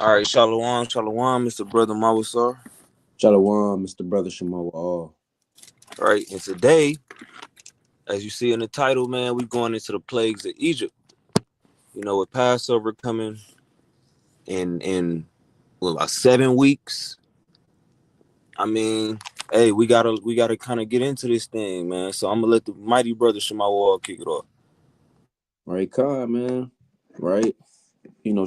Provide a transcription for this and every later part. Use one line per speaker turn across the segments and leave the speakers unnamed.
All right, Shalom, Shalom, Mr. Brother Mawasar.
Shalom, Mr. Brother Shemawa. All
All right, and today, as you see in the title, man, we going into the plagues of Egypt. You know, with Passover coming in about 7 weeks. I mean, hey, we gotta kind of get into this thing, man. So I'm gonna let the mighty brother Shemawa kick it off.
right, Kai, man. Right.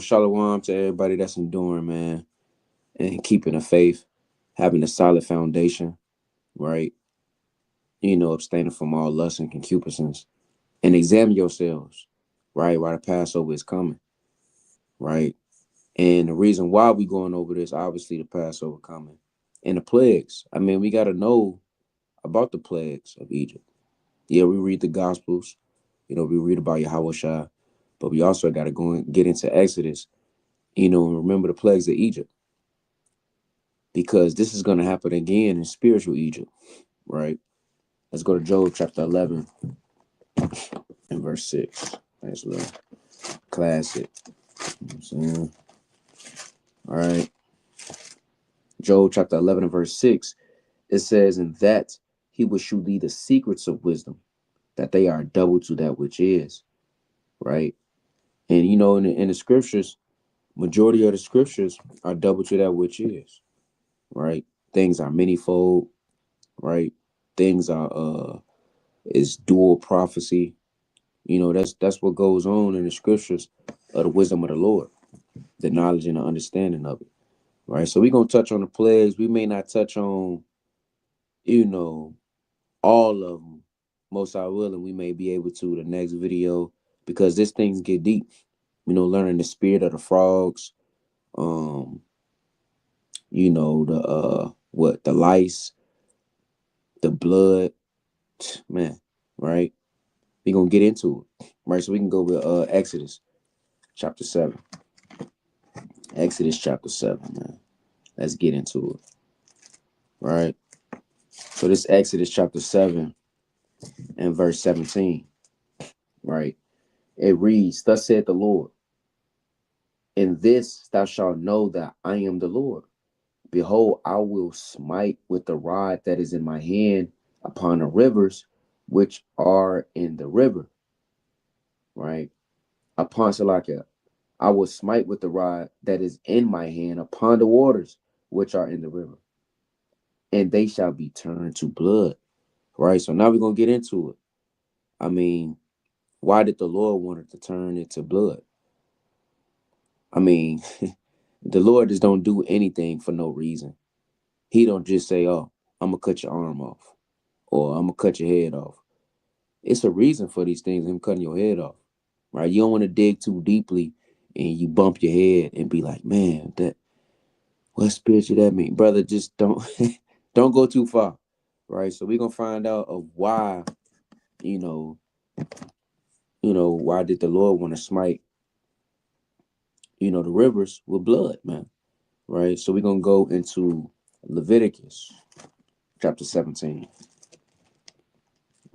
Shalom to everybody that's enduring, man, and keeping the faith, having a solid foundation, right? Abstaining from all lust and concupiscence, and examine yourselves, right? While the Passover is coming, right? And the reason why we going over this, obviously, the Passover coming and the plagues. I mean, we got to know about the plagues of Egypt. Yeah, we read the Gospels. We read about Yahweh, but we also got to go and get into Exodus, and remember the plagues of Egypt, because this is going to happen again in spiritual Egypt, right? Let's go to Job chapter 11 and verse 6. Nice little classic. You know what I'm saying? All right. Job chapter 11 and verse 6. It says, "In that he will shew thee the secrets of wisdom, that they are double to that which is," right? And in the scriptures, majority of the scriptures are double to that which is, right? Things are manyfold, right? Things are is dual prophecy. That's what goes on in the scriptures of the wisdom of the Lord, the knowledge and the understanding of it, right? So we're gonna touch on the plagues. We may not touch on, you know, all of them. Most I will, and we may be able to the next video, because this things get deep. Learning the spirit of the frogs, um, the lice, the blood, man, right? We're gonna get into it. Right. So we can go with Exodus chapter 7. Exodus chapter 7, man. Let's get into it. Right. So this Exodus chapter 7 and verse 17. Right. It reads, "Thus saith the Lord, in this thou shalt know that I am the Lord. Behold, I will smite with the rod that is in my hand upon the rivers which are in the river." Right. Upon Salakia, "I will smite with the rod that is in my hand upon the waters which are in the river, and they shall be turned to blood." Right. So now we're gonna get into it. I mean, why did the Lord want it to turn into blood? I mean, the Lord just don't do anything for no reason. He don't just say, "Oh, I'm gonna cut your arm off," or "I'm gonna cut your head off." It's a reason for these things, him cutting your head off. Right. You don't want to dig too deeply and you bump your head and be like, "Man, that what spiritual that mean?" Brother, just don't don't go too far. Right. So we're gonna find out of why, you know, why did the Lord want to smite, the rivers with blood, man. Right. So we're gonna go into Leviticus chapter 17.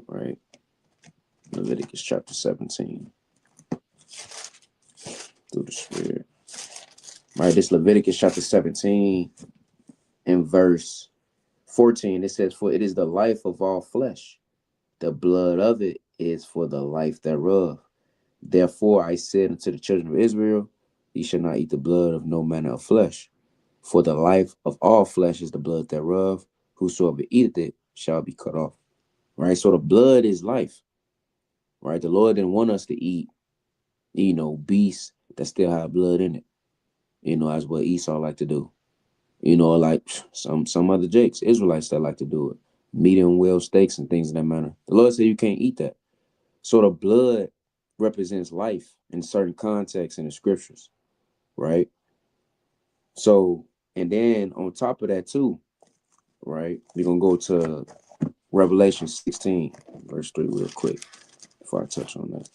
Right. Leviticus chapter 17. Through the spirit. Right. This Leviticus chapter 17 and verse 14. It says, "For it is the life of all flesh. The blood of it is for the life thereof. Therefore I said unto the children of Israel, ye shall not eat the blood of no manner of flesh. For the life of all flesh is the blood thereof. Whosoever eateth it shall be cut off." Right. So the blood is life. Right. The Lord didn't want us to eat, beasts that still have blood in it. That's what Esau like to do. Like some other Jakes, Israelites that like to do it. Medium well steaks and things of that manner. The Lord said you can't eat that. So the blood represents life in certain contexts in the scriptures, right? So, and then on top of that too, right, we're going to go to Revelation 16, verse 3 real quick before I touch on that.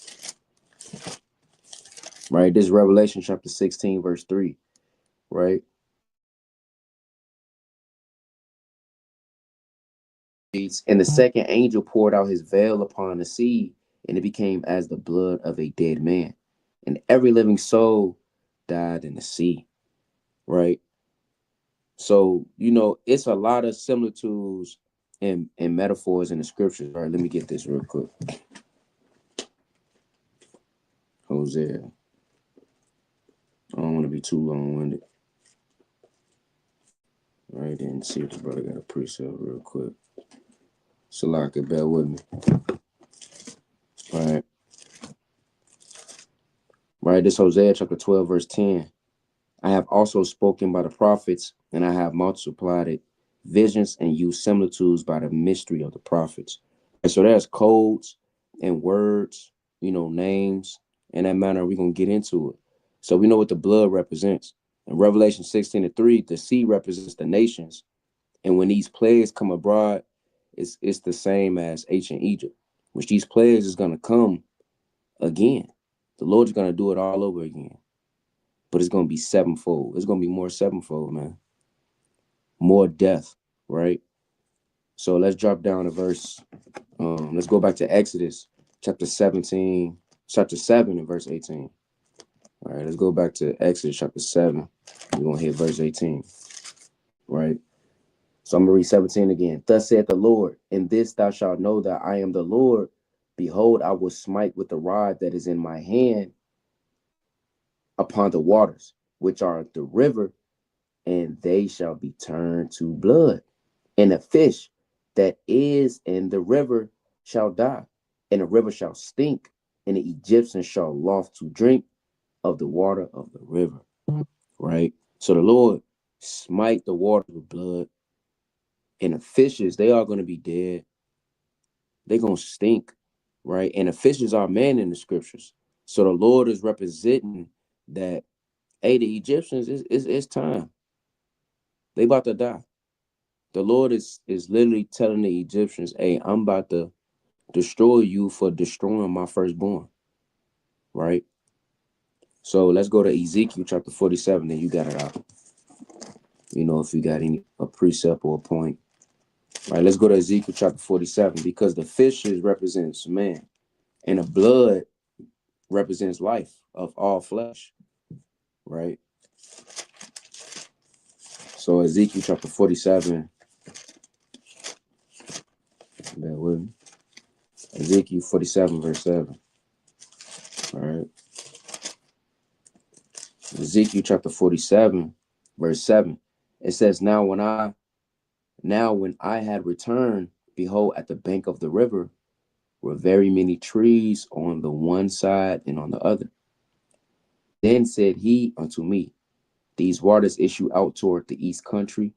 Right, this is Revelation chapter 16, verse 3, right? "And the second angel poured out his veil upon the sea, and it became as the blood of a dead man, and every living soul died in the sea." right? So, you know, it's a lot of similitudes and metaphors in the scriptures. All right, let me get this real quick. Hosea. I don't want to be too long-winded. All right, then see if the brother got a precept real quick. Salaka, bear with me. All right. Right, this Hosea chapter 12, verse 10. I have also spoken by the prophets, and I have multiplied it, visions and used similitudes by the mystery of the prophets. And so there's codes and words, you know, names. In that manner, we're going to get into it. So we know what the blood represents. In Revelation 16:3, the sea represents the nations. And when these plagues come abroad, it's the same as ancient Egypt, which these plagues is going to come again. The Lord's going to do it all over again. But it's going to be sevenfold. It's going to be more sevenfold, man. More death, right? So let's drop down to verse. Let's go back to Exodus chapter 17, chapter 7 and verse 18. All right, let's go back to Exodus chapter 7. We're going to hit verse 18, right? So I'm going to read 17 again. Thus saith the Lord, in this thou shalt know that I am the Lord. Behold, I will smite with the rod that is in my hand upon the waters, which are the river, and they shall be turned to blood. And the fish that is in the river shall die, and the river shall stink, and the Egyptians shall loth to drink of the water of the river. Right? So the Lord smite the water with blood, and the fishes, they are going to be dead. They're going to stink, right? And the fishes are man in the scriptures. So the Lord is representing that, hey, the Egyptians, it's time. They about to die. The Lord is literally telling the Egyptians, hey, I'm about to destroy you for destroying my firstborn, right? So let's go to Ezekiel chapter 47, then you got it out. You know, if you got a precept or a point. All right, let's go to Ezekiel chapter 47, because the fishes represents man, and the blood represents life of all flesh, right? So Ezekiel chapter 47, bear with me. Ezekiel 47, verse 7. All right. Ezekiel chapter 47, verse 7. It says, Now when I had returned, behold, at the bank of the river were very many trees on the one side and on the other. Then said he unto me, These waters issue out toward the east country,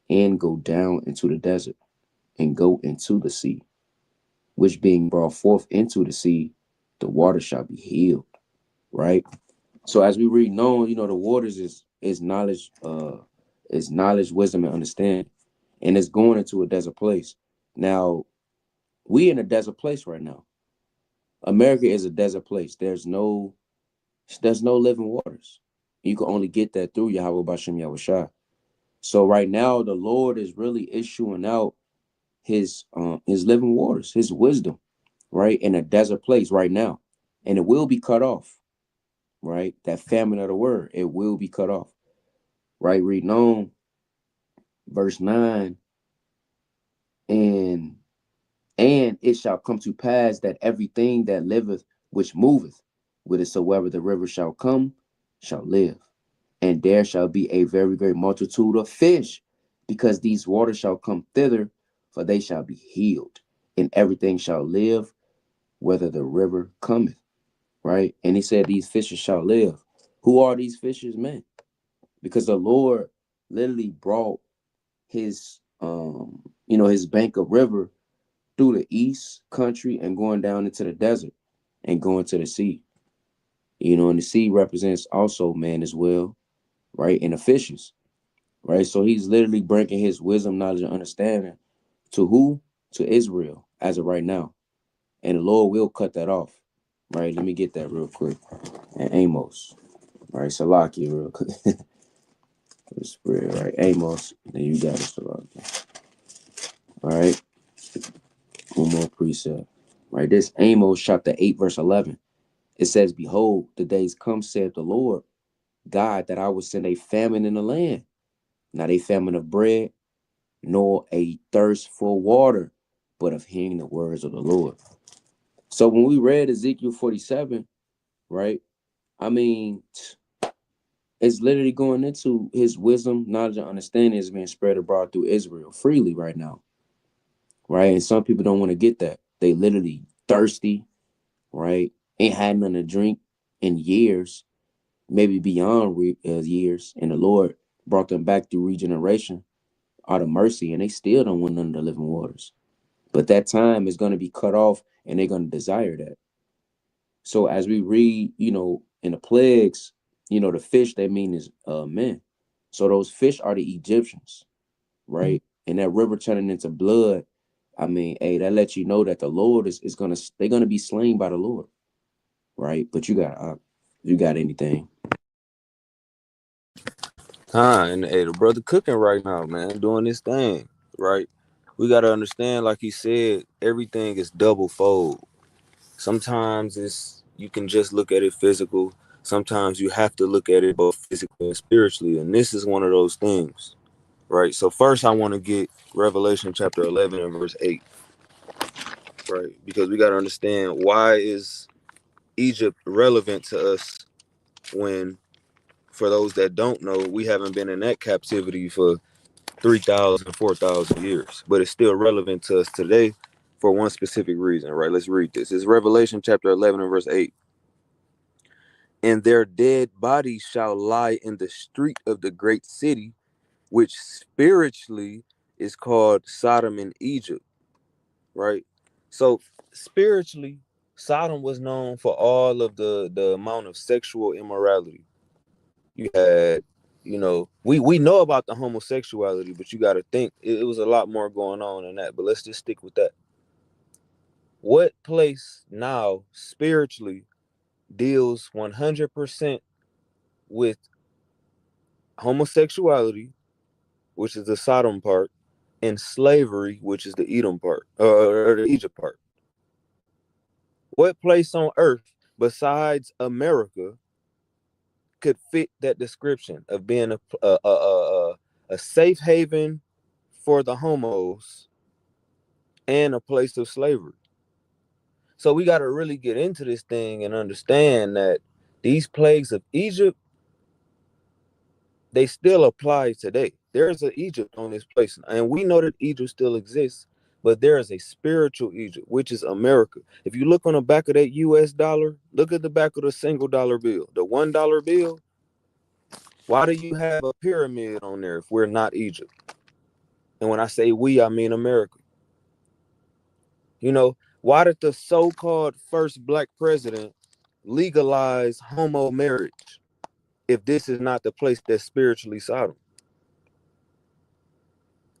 and go down into the desert, and go into the sea, which being brought forth into the sea, the water shall be healed. Right? So as we read known, you know, the waters is knowledge, wisdom, and understanding. And it's going into a desert place. Now, we in a desert place right now. America is a desert place. There's no living waters. You can only get that through Yahweh Bashem Yahushua. So right now, the Lord is really issuing out his living waters, his wisdom, right, in a desert place right now. And it will be cut off, right? That famine of the word, it will be cut off. Right? Reading on verse 9, and it shall come to pass that everything that liveth, which moveth, whithersoever the river shall come, shall live. And there shall be a very great multitude of fish, because these waters shall come thither, for they shall be healed, and everything shall live, whether the river cometh. Right? And he said, these fishes shall live. Who are these fishes, man? Because the Lord literally brought his his bank of river through the east country and going down into the desert and going to the sea. And the sea represents also man as well, right? And the fishes, right? So he's literally bringing his wisdom, knowledge, and understanding to who? To Israel as of right now. And the Lord will cut that off, right? Let me get that real quick. And Amos, right? Salaki real quick. Spread, right? Amos, then you got it, Salaki. All right. One more precept. Right. This Amos chapter 8, verse 11. It says, Behold, the days come, saith the Lord, God that I would send a famine in the land, not a famine of bread, nor a thirst for water, but of hearing the words of the Lord. So when we read Ezekiel 47, right? I mean, it's literally going into his wisdom, knowledge, and understanding is being spread abroad through Israel freely right now, right? And some people don't want to get that. They literally thirsty, right? Ain't had nothing to drink in years, maybe beyond years. And the Lord brought them back through regeneration out of mercy, and they still don't want none of the living waters. But that time is going to be cut off, and they're going to desire that. So as we read, in the plagues, the fish that mean is men. So those fish are the Egyptians, right? And that river turning into blood. I mean, hey, that lets you know that the Lord is gonna they're gonna be slain by the Lord, right? But you got anything?
And hey, the brother cooking right now, man, doing this thing, right? We gotta understand, like he said, everything is double fold. Sometimes you can just look at it physical. Sometimes you have to look at it both physically and spiritually, and this is one of those things, right? So first, I want to get Revelation chapter 11 and verse 8, right? Because we got to understand, why is Egypt relevant to us when, for those that don't know, we haven't been in that captivity for 3,000, 4,000 years, but it's still relevant to us today for one specific reason, right? Let's read this. It's Revelation chapter 11 and verse 8. And their dead bodies shall lie in the street of the great city, which spiritually is called Sodom and Egypt, right? So spiritually, Sodom was known for all of the amount of sexual immorality. You had, we know about the homosexuality, but you got to think it was a lot more going on than that. But let's just stick with that. What place now spiritually deals 100% with homosexuality, which is the Sodom part, and slavery, which is the Edom part, or the Egypt part? What place on earth besides America could fit that description of being a safe haven for the homos and a place of slavery? So we got to really get into this thing and understand that these plagues of Egypt, they still apply today. There's an Egypt on this place, and we know that Egypt still exists, but there is a spiritual Egypt, which is America. If you look on the back of that US dollar, look at the back of the single dollar bill, the $1 bill. Why do you have a pyramid on there if we're not Egypt? And when I say we, I mean America. Why did the so-called first black president legalize homo marriage if this is not the place that's spiritually Sodom?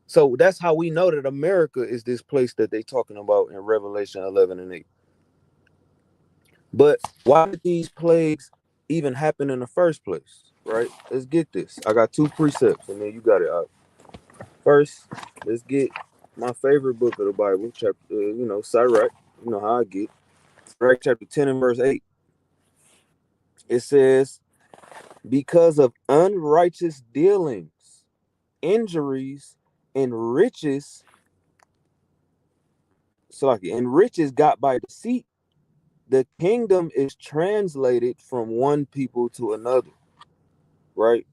So that's how we know that America is this place that they talking about in Revelation 11 and 8. But why did these plagues even happen in the first place, right? Let's get this. I got two precepts, and then you got it out. First, let's get my favorite book of the Bible, chapter, Sirach. You know how I get. Sirach chapter 10 and verse 8. It says, because of unrighteous dealings, injuries, and riches, and riches got by deceit, the kingdom is translated from one people to another, right?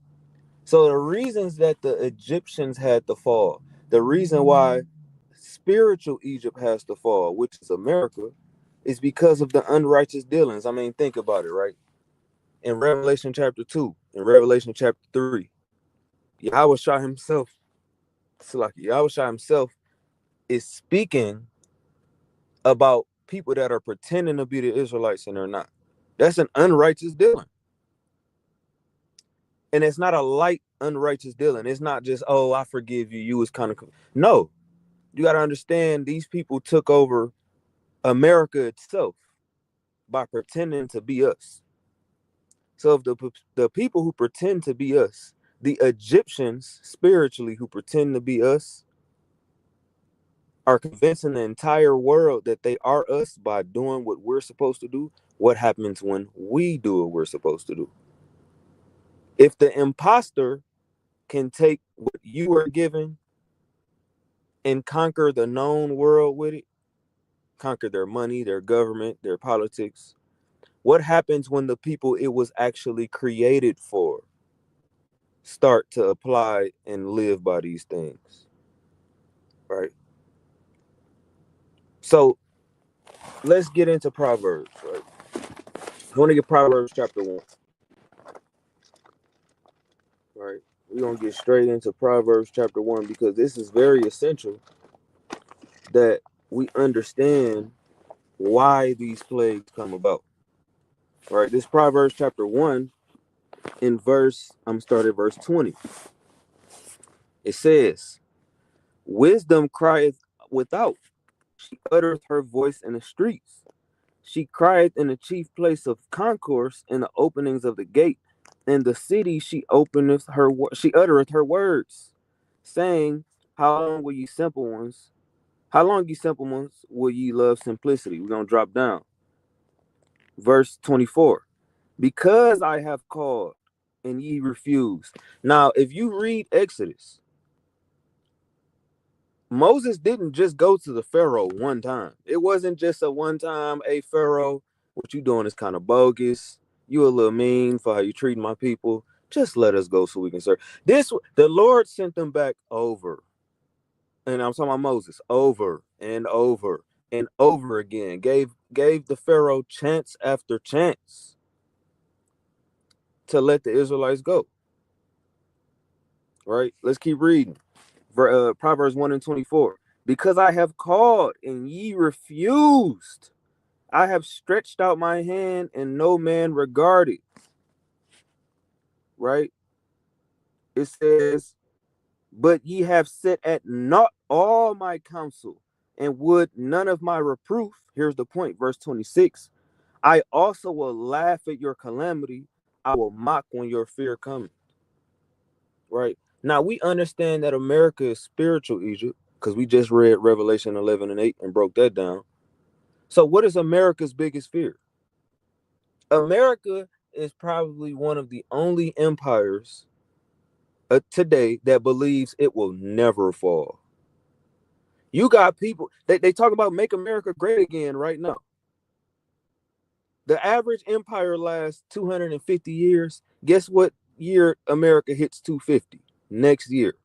So the reasons that the Egyptians had to fall, the reason why spiritual Egypt has to fall, which is America, is because of the unrighteous dealings. I mean, think about it, right? In Revelation chapter 2, in Revelation chapter 3, Yahweh himself, Yahweh himself is speaking about people that are pretending to be the Israelites and they're not. That's an unrighteous dealing. And it's not a light unrighteous dealing. It's not just, oh, I forgive you. You was kind of, no. You got to understand, these people took over America itself by pretending to be us. So if the people who pretend to be us, the Egyptians spiritually who pretend to be us, are convincing the entire world that they are us by doing what we're supposed to do, what happens when we do what we're supposed to do? If the imposter can take what you were given and conquer the known world with it, conquer their money, their government, their politics, what happens when the people it was actually created for start to apply and live by these things? Right? So let's get into Proverbs, right? I want to get Proverbs chapter 1. Right? We're gonna get straight into Proverbs chapter 1 because this is very essential that we understand why these plagues come about. Right? This Proverbs chapter 1 in I'm starting at verse 20. It says, Wisdom crieth without, she uttereth her voice in the streets. She crieth in the chief place of concourse, in the openings of the gate. In the city she uttereth her words, saying, How long will ye simple ones? How long, ye simple ones, will ye love simplicity? We're gonna drop down. Verse 24. Because I have called and ye refused. Now, if you read Exodus, Moses didn't just go to the Pharaoh one time. It wasn't just a one time, hey Pharaoh, what you doing is kind of bogus. You a little mean for how you treating my people. Just let us go so we can serve. The Lord sent them back over. And I'm talking about Moses, over and over and over again. Gave the Pharaoh chance after chance to let the Israelites go. Right? Let's keep reading. Proverbs 1 and 24. Because I have called and ye refused. I have stretched out my hand and no man regarded. Right? It says, but ye have set at naught all my counsel and would none of my reproof. Here's the point, verse 26. I also will laugh at your calamity. I will mock when your fear comes. Right? Now, we understand that America is spiritual Egypt because we just read Revelation 11 and 8 and broke that down. So what is America's biggest fear? America is probably one of the only empires today that believes it will never fall. You got people, they talk about make America great again right now. The average empire lasts 250 years. Guess what year America hits 250? Next year.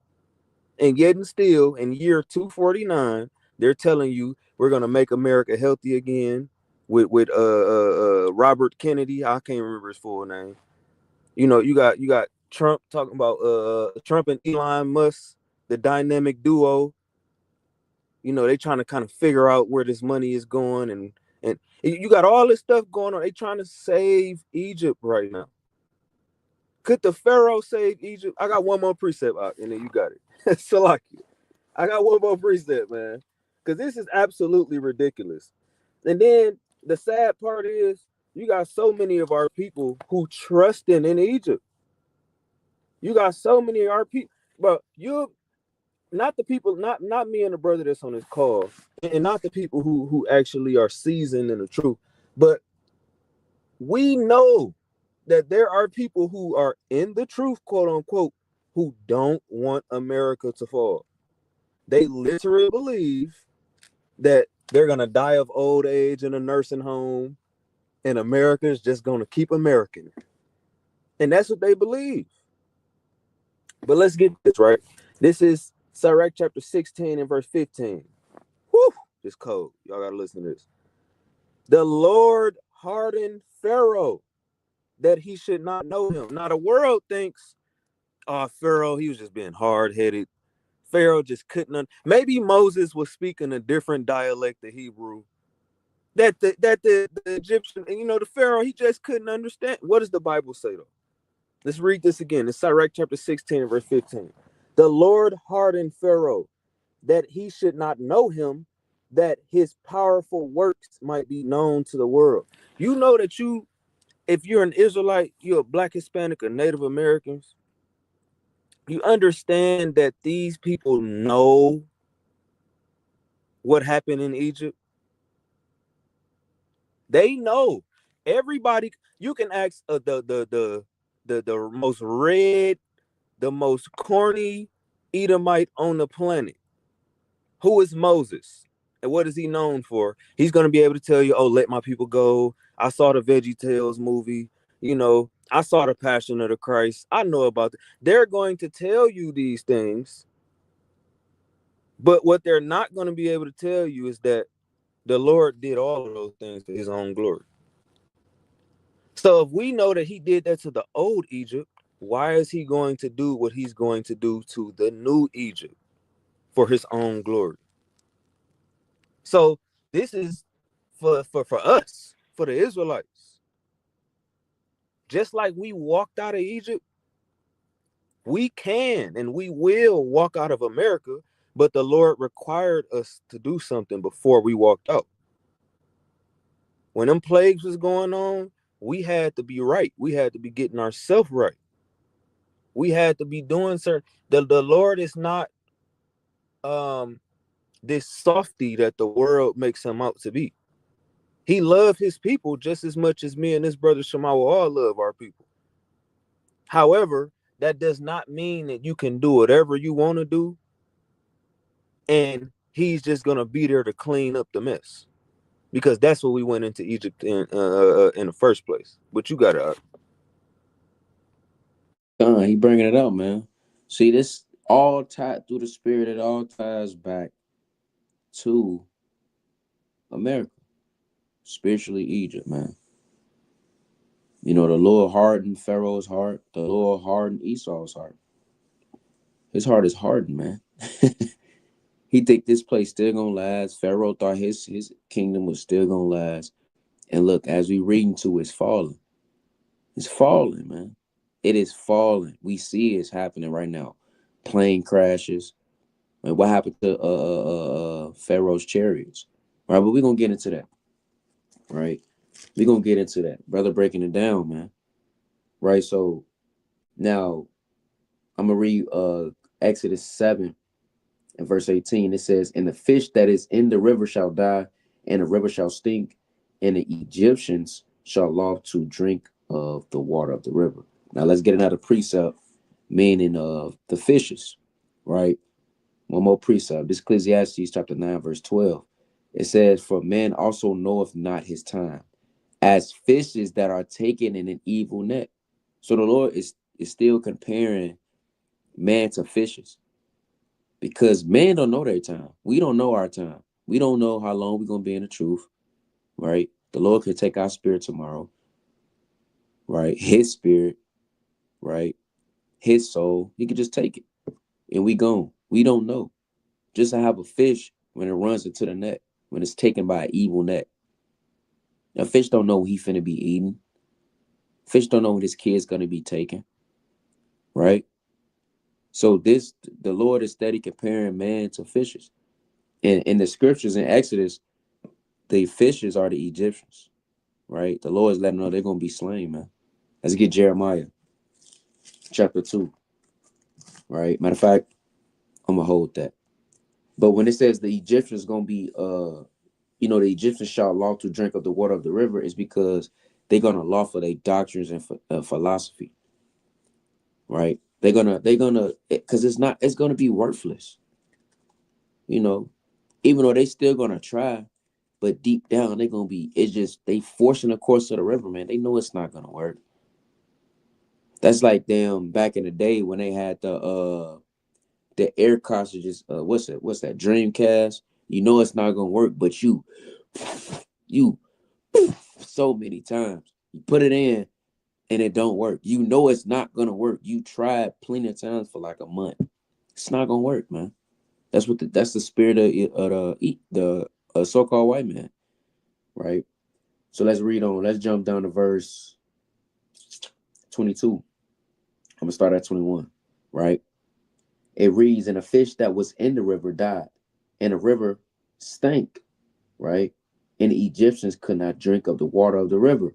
And yet and still, in year 249, they're telling you we're going to make America healthy again with Robert Kennedy. I can't remember his full name. You know, you got Trump talking about Trump and Elon Musk, the dynamic duo. You know, they trying to kind of figure out where this money is going, and you got all this stuff going on. They trying to save Egypt right now. Could the Pharaoh save Egypt? I got one more precept out, and then you got it. Salaki. I got one more precept, man, because this is absolutely ridiculous. And then the sad part is you got so many of our people who trusting in Egypt. You got so many of our people, but you not the people, not me and the brother that's on this call, and not the people who actually are seasoned in the truth, but we know that there are people who are in the truth, quote unquote, who don't want America to fall. They literally believe that they're gonna die of old age in a nursing home, and America is just gonna keep American, and that's what they believe. But let's get this right. This is Sirach chapter 16 and verse 15. Whew, this code. Y'all gotta listen to this. The Lord hardened Pharaoh that he should not know him. Now the world thinks, oh, Pharaoh, he was just being hard-headed. Pharaoh just couldn't. Maybe Moses was speaking a different dialect of Hebrew that the Egyptian, and the Pharaoh, he just couldn't understand. What does the Bible say though? Let's read this again. It's Sirach chapter 16 verse 15. The Lord hardened Pharaoh that he should not know him, that his powerful works might be known to the world. You know that if you're an Israelite, you're a Black, Hispanic, or Native Americans, you understand that these people know what happened in Egypt. They know. Everybody, you can ask the the most red, the most corny Edomite on the planet. Who is Moses? And what is he known for? He's going to be able to tell you, oh, let my people go. I saw the Veggie Tales movie. I saw the Passion of the Christ. I know about it. They're going to tell you these things. But what they're not going to be able to tell you is that the Lord did all of those things for his own glory. So if we know that he did that to the old Egypt, why is he going to do what he's going to do to the new Egypt for his own glory? So this is for us, for the Israelites. Just like we walked out of Egypt, we can and we will walk out of America, but the Lord required us to do something before we walked out. When them plagues was going on, we had to be right. We had to be getting ourselves right. We had to be doing certain. The Lord is not this softy that the world makes him out to be. He loved his people just as much as me and this brother Shema will all love our people. However, that does not mean that you can do whatever you want to do and he's just going to be there to clean up the mess. Because that's what we went into Egypt in the first place. But you got to...
He bringing it up, man. See, this all tied through the spirit. It all ties back to America, spiritually Egypt, man. The Lord hardened Pharaoh's heart. The Lord hardened Esau's heart. His heart is hardened, man. He think this place still gonna last. Pharaoh thought his kingdom was still gonna last. And look, as we read into it's falling. It's falling, man. It is falling. We see it's happening right now. Plane crashes. And what happened to Pharaoh's chariots? Right, but we're gonna get into that. Right? We're gonna get into that. Brother breaking it down, man. Right. So now I'm gonna read Exodus 7 and verse 18. It says, and the fish that is in the river shall die, and the river shall stink, and the Egyptians shall love to drink of the water of the river. Now let's get another precept, meaning of the fishes, right? One more precept. This Ecclesiastes chapter 9, verse 12. It says, for man also knoweth not his time, as fishes that are taken in an evil net. So the Lord is still comparing man to fishes, because man don't know their time. We don't know our time. We don't know how long we're going to be in the truth, right? The Lord could take our spirit tomorrow, right? His spirit, right? His soul, he could just take it and we gone. We don't know. Just to have a fish when it runs into the net, when it's taken by an evil net. A fish don't know what he finna be eating. Fish don't know when his kid's gonna be taken, right? So the Lord is steady comparing man to fishes. In the scriptures in Exodus, the fishes are the Egyptians, right? The Lord is letting them know they're gonna be slain, man. Let's get Jeremiah chapter 2, right? Matter of fact, I'm gonna hold that. But when it says the Egyptians gonna be the Egyptians shall law to drink of the water of the river, is because they're gonna law for their doctrines and philosophy, right? They're gonna because it's gonna be worthless, even though they still gonna try, but deep down they're gonna be. It's just they forcing the course of the river, man. They know it's not gonna work. That's like them back in the day when they had the air cartridges. What's that Dreamcast? You know it's not gonna work, but you so many times you put it in and it don't work. You know it's not gonna work. You tried plenty of times for like a month. It's not gonna work, man. That's the spirit of the so-called white man, right? So let's read on. Let's jump down to verse 22. I'm gonna start at 21, right? It reads, and a fish that was in the river died, and the river stank, right? And the Egyptians could not drink of the water of the river,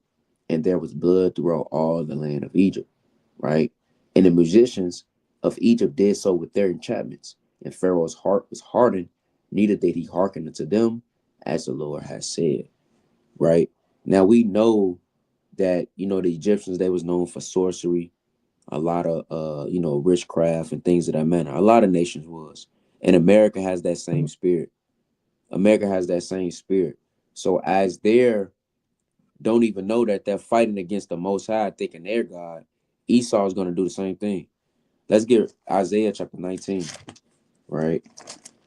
and there was blood throughout all the land of Egypt, right? And the musicians of Egypt did so with their enchantments, and Pharaoh's heart was hardened, neither did he hearken unto them, as the Lord has said, right? Now we know that, the Egyptians, they was known for sorcery, a lot of witchcraft and things of that manner. A lot of nations was. And America has that same spirit. America has that same spirit. So as they're don't even know that they're fighting against the Most High, thinking they're God, Esau is going to do the same thing. Let's get Isaiah chapter 19, right?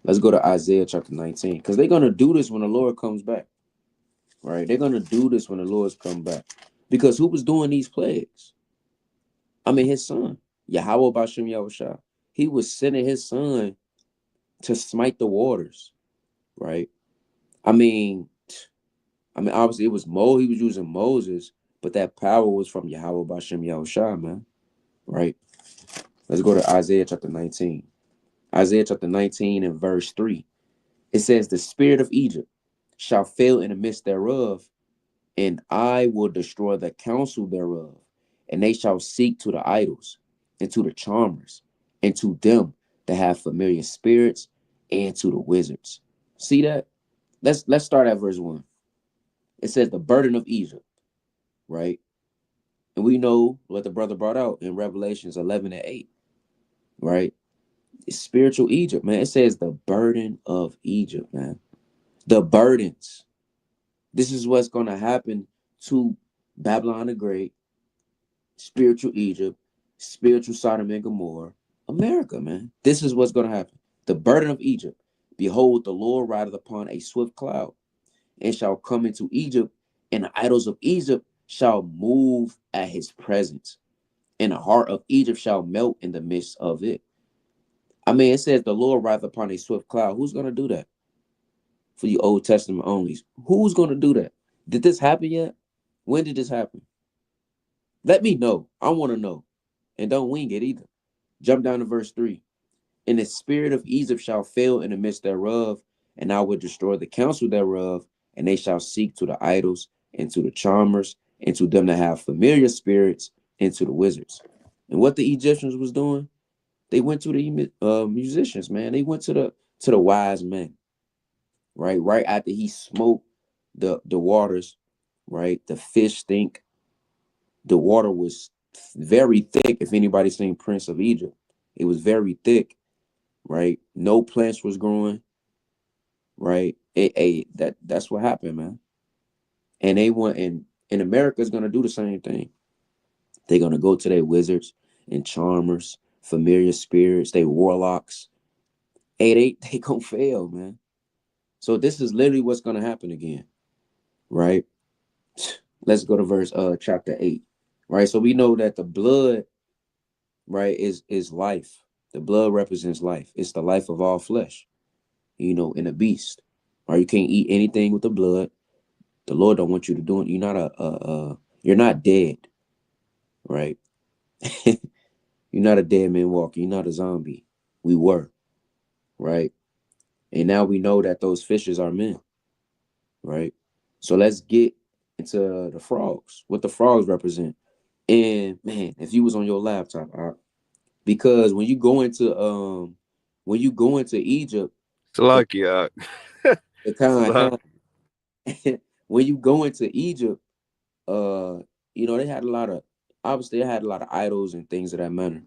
Let's go to Isaiah chapter 19, because they're going to do this when the Lord comes back, right? They're going to do this when the Lord's come back. Because who was doing these plagues? I mean, his son, Yahweh Bashem Yahushua. He was sending his son to smite the waters, right? I mean, obviously it was He was using Moses, but that power was from Yahweh Bashem Yahushua, man, right? Let's go to Isaiah chapter 19. Isaiah chapter 19 and verse 3. It says, the spirit of Egypt shall fail in the midst thereof, and I will destroy the counsel thereof, and they shall seek to the idols, and to the charmers, and to them that have familiar spirits, and to the wizards. See that? Let's start at verse 1. It says the burden of Egypt, right? And we know what the brother brought out in Revelations 11 and 8, right? It's spiritual Egypt, man. It says the burden of Egypt, man. The burdens. This is what's going to happen to Babylon the Great, spiritual Egypt, spiritual Sodom and Gomorrah, America, man. This is what's going to happen. The burden of Egypt. Behold, the Lord rideth upon a swift cloud, and shall come into Egypt, and the idols of Egypt shall move at his presence, and the heart of Egypt shall melt in the midst of it. I mean, it says the Lord rideth upon a swift cloud. Who's going to do that? For you Old Testament onlys, who's going to do that? Did this happen yet? When did this happen? Let me know. I want to know. And don't wing it either. Jump down to verse 3. And the spirit of Egypt shall fail in the midst thereof, and I will destroy the counsel thereof, and they shall seek to the idols, and to the charmers, and to them that have familiar spirits, and to the wizards. And what the Egyptians was doing, they went to the musicians, man. They went to the wise men, right? Right after he smoked the waters, right? The fish stink. The water was very thick. If anybody's seen Prince of Egypt, it was very thick, right? No plants was growing, right? That's what happened, man. And they want and America's gonna do the same thing. They're gonna go to their wizards and charmers, familiar spirits, they warlocks. Hey, they gonna fail, man. So this is literally what's gonna happen again, right? Let's go to verse chapter 8. Right. So we know that the blood, right, is life. The blood represents life. It's the life of all flesh, in a beast. Right. You can't eat anything with the blood. The Lord don't want you to do it. You're not dead, right? You're not a dead man walking. You're not a zombie. We were, right? And now we know that those fishes are men, right? So let's get into the frogs. What the frogs represent. And man, if you was on your laptop, because when you go into Egypt, the
Salakia.
the kind
Salak.
when you go into Egypt, uh, they had a lot of obviously they had a lot of idols and things of that manner.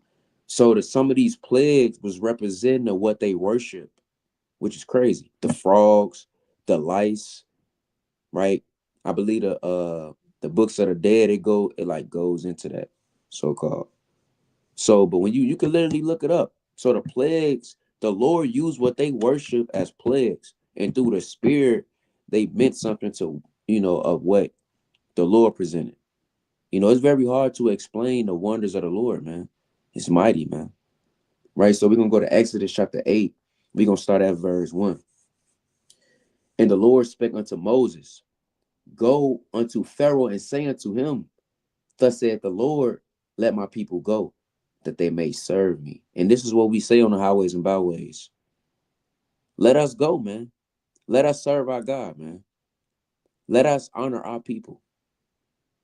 So that some of these plagues was representing of what they worship, which is crazy. The frogs, the lice, right? I believe the books of the dead, it like goes into that so called. So, but when you can literally look it up. So the plagues, the Lord used what they worship as plagues, and through the spirit, they meant something to of what the Lord presented. It's very hard to explain the wonders of the Lord, man. It's mighty, man. Right. So we're gonna go to Exodus chapter 8. We're gonna start at verse 1. And the Lord spake unto Moses, go unto Pharaoh and say unto him, thus saith the Lord, let my people go, that they may serve me. And this is what we say on the highways and byways. Let us go, man. Let us serve our God, man. Let us honor our people.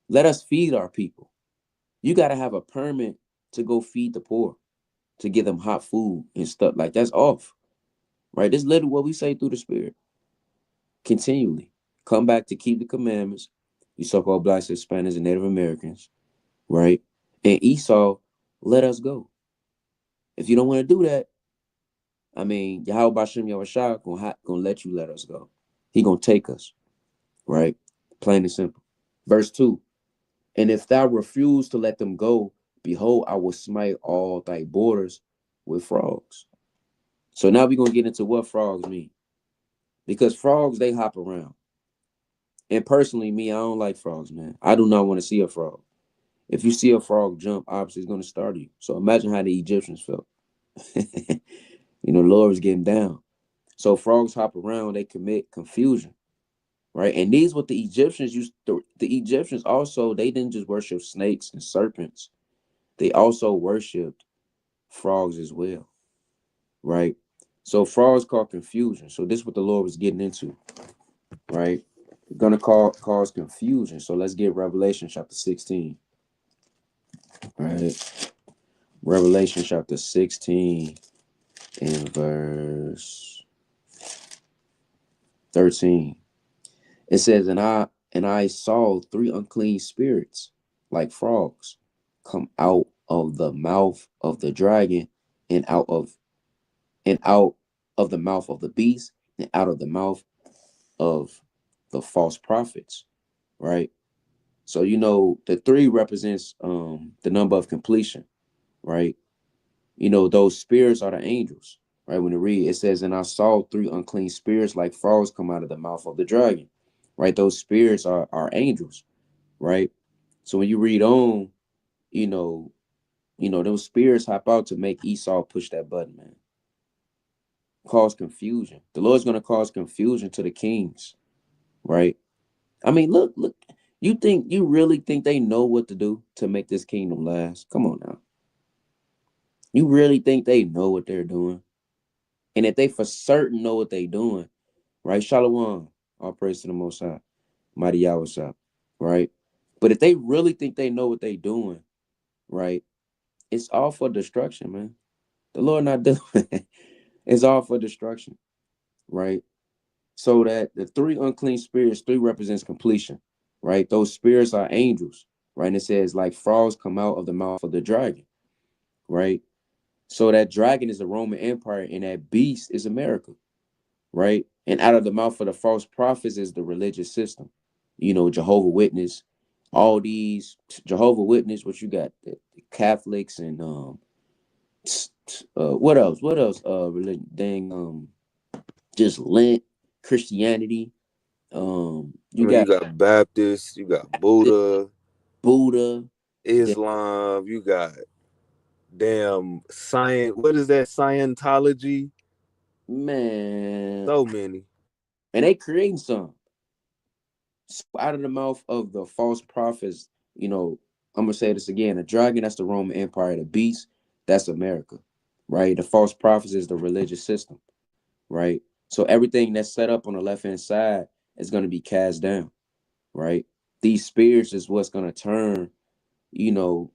Let us feed our people. You got to have a permit to go feed the poor, to give them hot food and stuff like that's off, right? This is literally what we say through the Spirit continually. Come back to keep the commandments. You so-called blacks, Hispanics, and Native Americans, right? And Esau let us go. If you don't want to do that, I mean, Yahweh Bashem Yahushua gonna let you let us go. He gonna take us, right? Plain and simple. Verse 2. And if thou refuse to let them go, behold, I will smite all thy borders with frogs. So now we're gonna get into what frogs mean. Because frogs, they hop around. And personally, me, I don't like frogs, man. I do not want to see a frog. If you see a frog jump, obviously it's gonna startle you. So imagine how the Egyptians felt. The Lord was getting down. So frogs hop around, they commit confusion, right? And these what the Egyptians used to, the Egyptians also, they didn't just worship snakes and serpents. They also worshiped frogs as well, right? So frogs cause confusion. So this is what the Lord was getting into, right? Gonna cause confusion. So let's get Revelation chapter 16. Right. Revelation chapter 16 and verse 13. It says, and I saw three unclean spirits like frogs come out of the mouth of the dragon and out of the mouth of the beast and out of the mouth of the false prophets. Right. So the three represents the number of completion, right? Those spirits are the angels, right? When you read, it says, and I saw three unclean spirits like frogs come out of the mouth of the dragon, right? Those spirits are angels, right? So when you read on, you know, those spirits hop out to make Esau push that button, man. Cause confusion. The Lord's going to cause confusion to the kings, right? I mean, look. You really think they know what to do to make this kingdom last? Come on now. You really think they know what they're doing? And if they for certain know what they doing, right? Shalom, all praise to the Most High, mighty Yahweh, right? But if they really think they know what they doing, right? It's all for destruction, man. The Lord not doing it. It's all for destruction, right? So that the three unclean spirits, three represents completion, right? Those spirits are angels, right? And it says like frogs come out of the mouth of the dragon, right? So that dragon is the Roman Empire and that beast is America, right? And out of the mouth of the false prophets is the religious system. Jehovah Witness, all these Jehovah Witness, what you got, the Catholics and what else? What else? Religion, dang, just Lent, Christianity.
I
You
mean, you
got
got Baptists, you got Buddha,
Buddha, the
Islam, you got damn science. What is that? Scientology.
man,
So many.
and they creating some. So out of the mouth of the false prophets, I'm gonna say this again: the dragon, that's the Roman Empire; the beast, that's America, right? The false prophets is the religious system, right? So everything that's set up on the left hand side is gonna be cast down, right? These spirits is what's gonna turn, you know,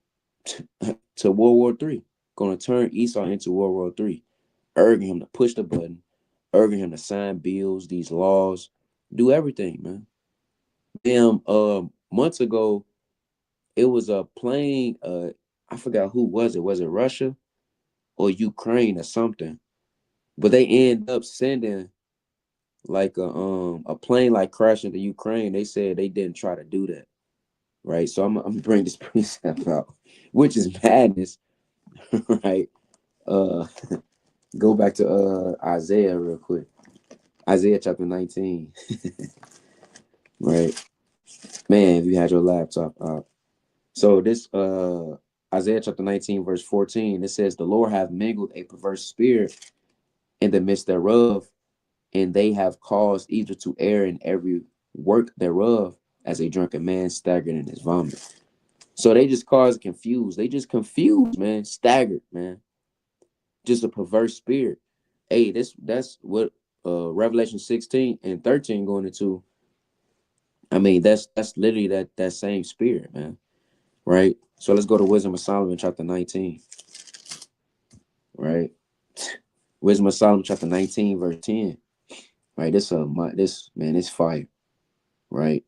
to World War III. Gonna turn Esau into World War III, urging him to push the button, urging him to sign bills, these laws, do everything, man. Damn, months ago, it was a plane. I forgot who was it. Was it Russia or Ukraine or something? But they end up sending like a plane like crashing to Ukraine. They said they didn't try to do that, right? So I'm gonna bring this precept out, which is madness, right? Uh, go back to Isaiah real quick. Isaiah chapter 19, right? Man, if you had your laptop out. So this Isaiah chapter 19, verse 14, it says, the Lord hath mingled a perverse spirit in the midst thereof, and they have caused Egypt to err in every work thereof, as a drunken man staggered in his vomit. So they just caused confused. They just confused, man, staggered, man. Just a perverse spirit. Hey, that's what Revelation 16 and 13 going into. I mean, that's literally that same spirit, man. Right? So let's go to Wisdom of Solomon chapter 19. Right? Wisdom of Solomon chapter 19, verse 10. Right? This man, it's fire. Right?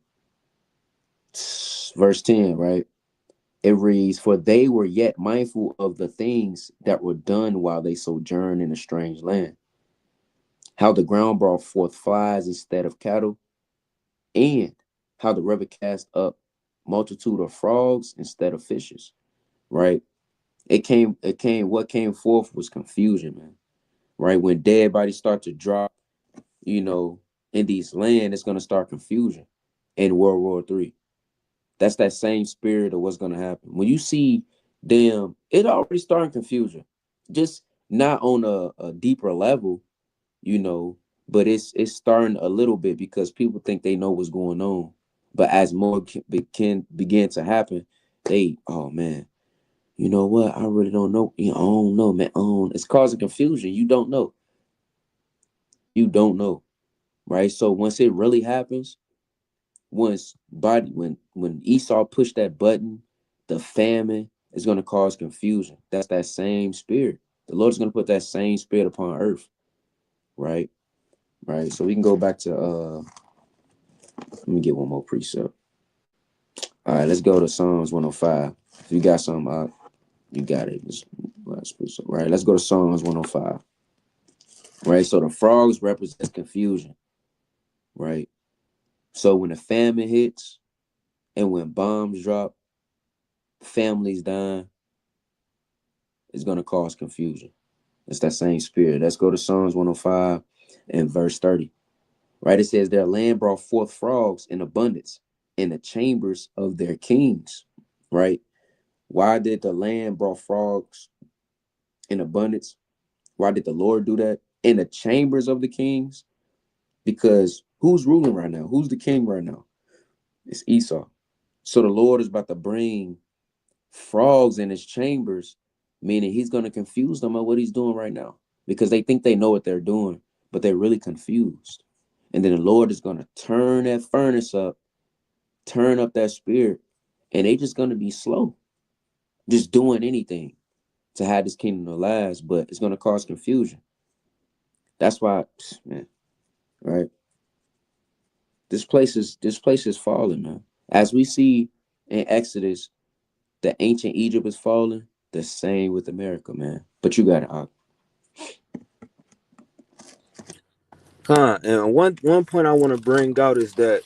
Verse 10, right? It reads, "For they were yet mindful of the things that were done while they sojourned in a strange land, how the ground brought forth flies instead of cattle, and how the river cast up multitude of frogs instead of fishes." Right? What came forth was confusion, man. Right? When dead bodies start to drop, you know, in these land, it's gonna start confusion in World War III. That's that same spirit of what's gonna happen. When you see them, it already starting confusion. Just not on a deeper level, you know, but it's starting a little bit because people think they know what's going on. But as more can begin to happen, they, oh man, you know what? I really don't know. You know, I don't know, man. It's causing confusion. You don't know. You don't know, right? So once it really happens, when Esau pushed that button, the famine is going to cause confusion. That's that same spirit. The Lord is going to put that same spirit upon earth, right? Right. So we can go back to let me get one more precept. All right, let's go to Psalms 105. If you got something, you got it. Last precept, right? Let's go to Psalms 105. Right. So the frogs represent confusion, right? So when the famine hits and when bombs drop, families dying, it's going to cause confusion. It's that same spirit. Let's go to Psalms 105 and verse 30. Right? It says, "Their land brought forth frogs in abundance in the chambers of their kings." Right? Why did the land brought frogs in abundance? Why did the Lord do that? In the chambers of the kings? Because who's ruling right now? Who's the king right now? It's Esau. So the Lord is about to bring frogs in his chambers, meaning he's going to confuse them on what he's doing right now because they think they know what they're doing, but they're really confused. And then the Lord is going to turn that furnace up, turn up that spirit, and they just going to be slow, just doing anything to have this kingdom to last, but it's going to cause confusion. That's why, man, right? This place is falling, man. As we see in Exodus, the ancient Egypt is falling. The same with America, man. But you got it.
And one point I want to bring out is that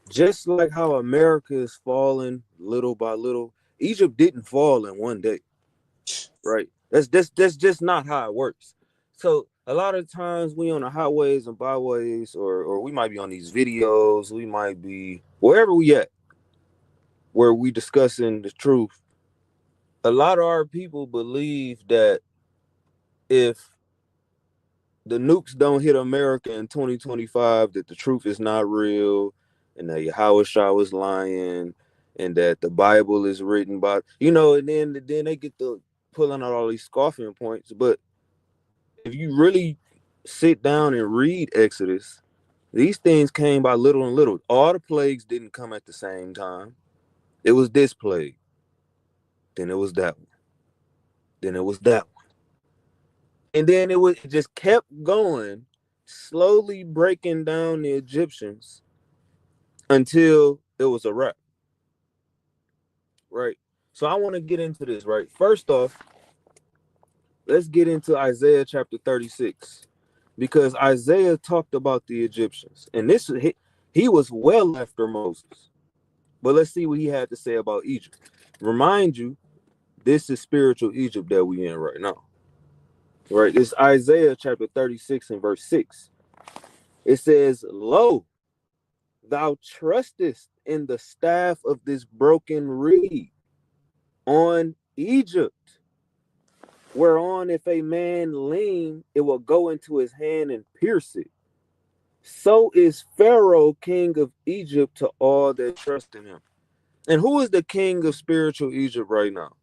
just like how America is falling little by little, Egypt didn't fall in one day, right? That's just not how it works. So a lot of times we on the highways and byways, or we might be on these videos, we might be wherever we at, where we discussing the truth. A lot of our people believe that if the nukes don't hit America in 2025, that the truth is not real, and that Yahweh Shah was lying, and that the Bible is written by, and then they get to pulling out all these scoffing points. But if you really sit down and read Exodus, these things came by little and little. All the plagues didn't come at the same time. It was this plague, then it was that one, then it was that one, and then it just kept going, slowly breaking down the Egyptians until it was a wrap, right? So I want to get into this, right? First off, let's get into Isaiah chapter 36, because Isaiah talked about the Egyptians, and he was well after Moses. But let's see what he had to say about Egypt. Remind you, this is spiritual Egypt that we in right now, right? It's Isaiah chapter 36 and verse 6. It says, "Lo, thou trustest in the staff of this broken reed on Egypt, whereon if a man lean, it will go into his hand and pierce it. So is Pharaoh king of Egypt to all that trust in him." And who is the king of spiritual Egypt right now?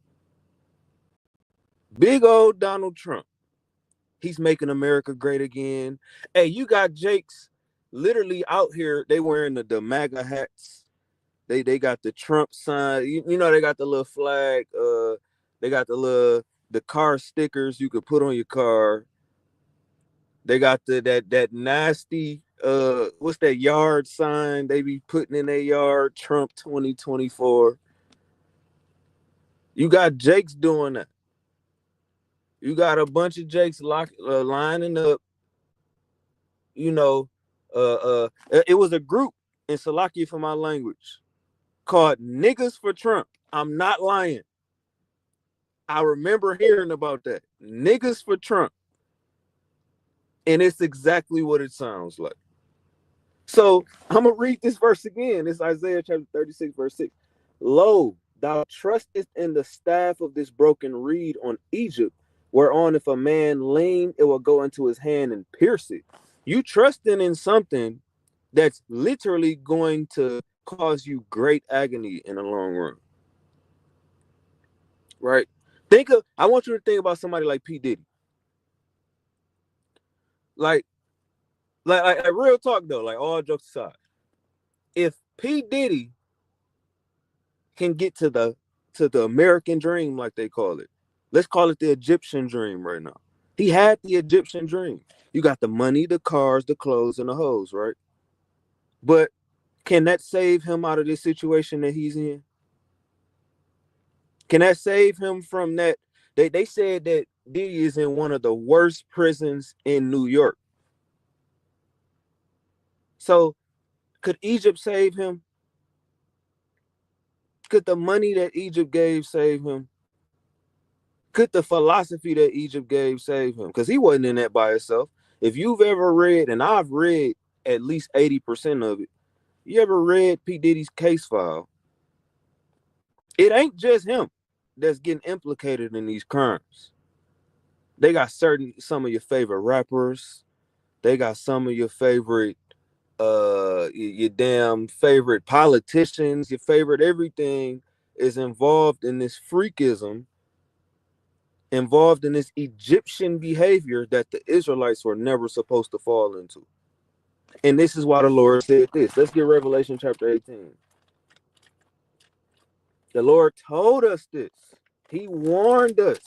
Big old Donald Trump. He's making America great again. Hey, you got Jakes literally out here. They wearing the MAGA hats. They got the Trump sign. They got the little flag. They got the car stickers you could put on your car. They got that nasty what's that yard sign they be putting in their yard? Trump 2024. You got Jakes doing that. You got a bunch of Jakes lining up. You know, it was a group in Salakia for my language called Niggas for Trump. I'm not lying. I remember hearing about that. Niggas for Trump. And it's exactly what it sounds like. So I'm going to read this verse again. It's Isaiah chapter 36, verse 6. Lo, thou trustest in the staff of this broken reed on Egypt, whereon if a man lean, it will go into his hand and pierce it. You trusting in something that's literally going to cause you great agony in the long run. Right? I want you to think about somebody like P. Diddy. Like real talk though, like all jokes aside. If P. Diddy can get to the American dream, like they call it, let's call it the Egyptian dream right now. He had the Egyptian dream. You got the money, the cars, the clothes, and the hoes, right? But can that save him out of this situation that he's in? Can that save him from that? They said that Diddy is in one of the worst prisons in New York. So could Egypt save him? Could the money that Egypt gave save him? Could the philosophy that Egypt gave save him? Because he wasn't in that by himself. If you've ever read, and I've read at least 80% of it, you ever read P. Diddy's case file? It ain't just him that's getting implicated in these crimes. They got some of your favorite rappers. They got some of your favorite, your damn favorite politicians, your favorite everything is involved in this freakism, involved in this Egyptian behavior that the Israelites were never supposed to fall into. And this is why the Lord said this. Let's get Revelation chapter 18. The Lord told us this. He warned us.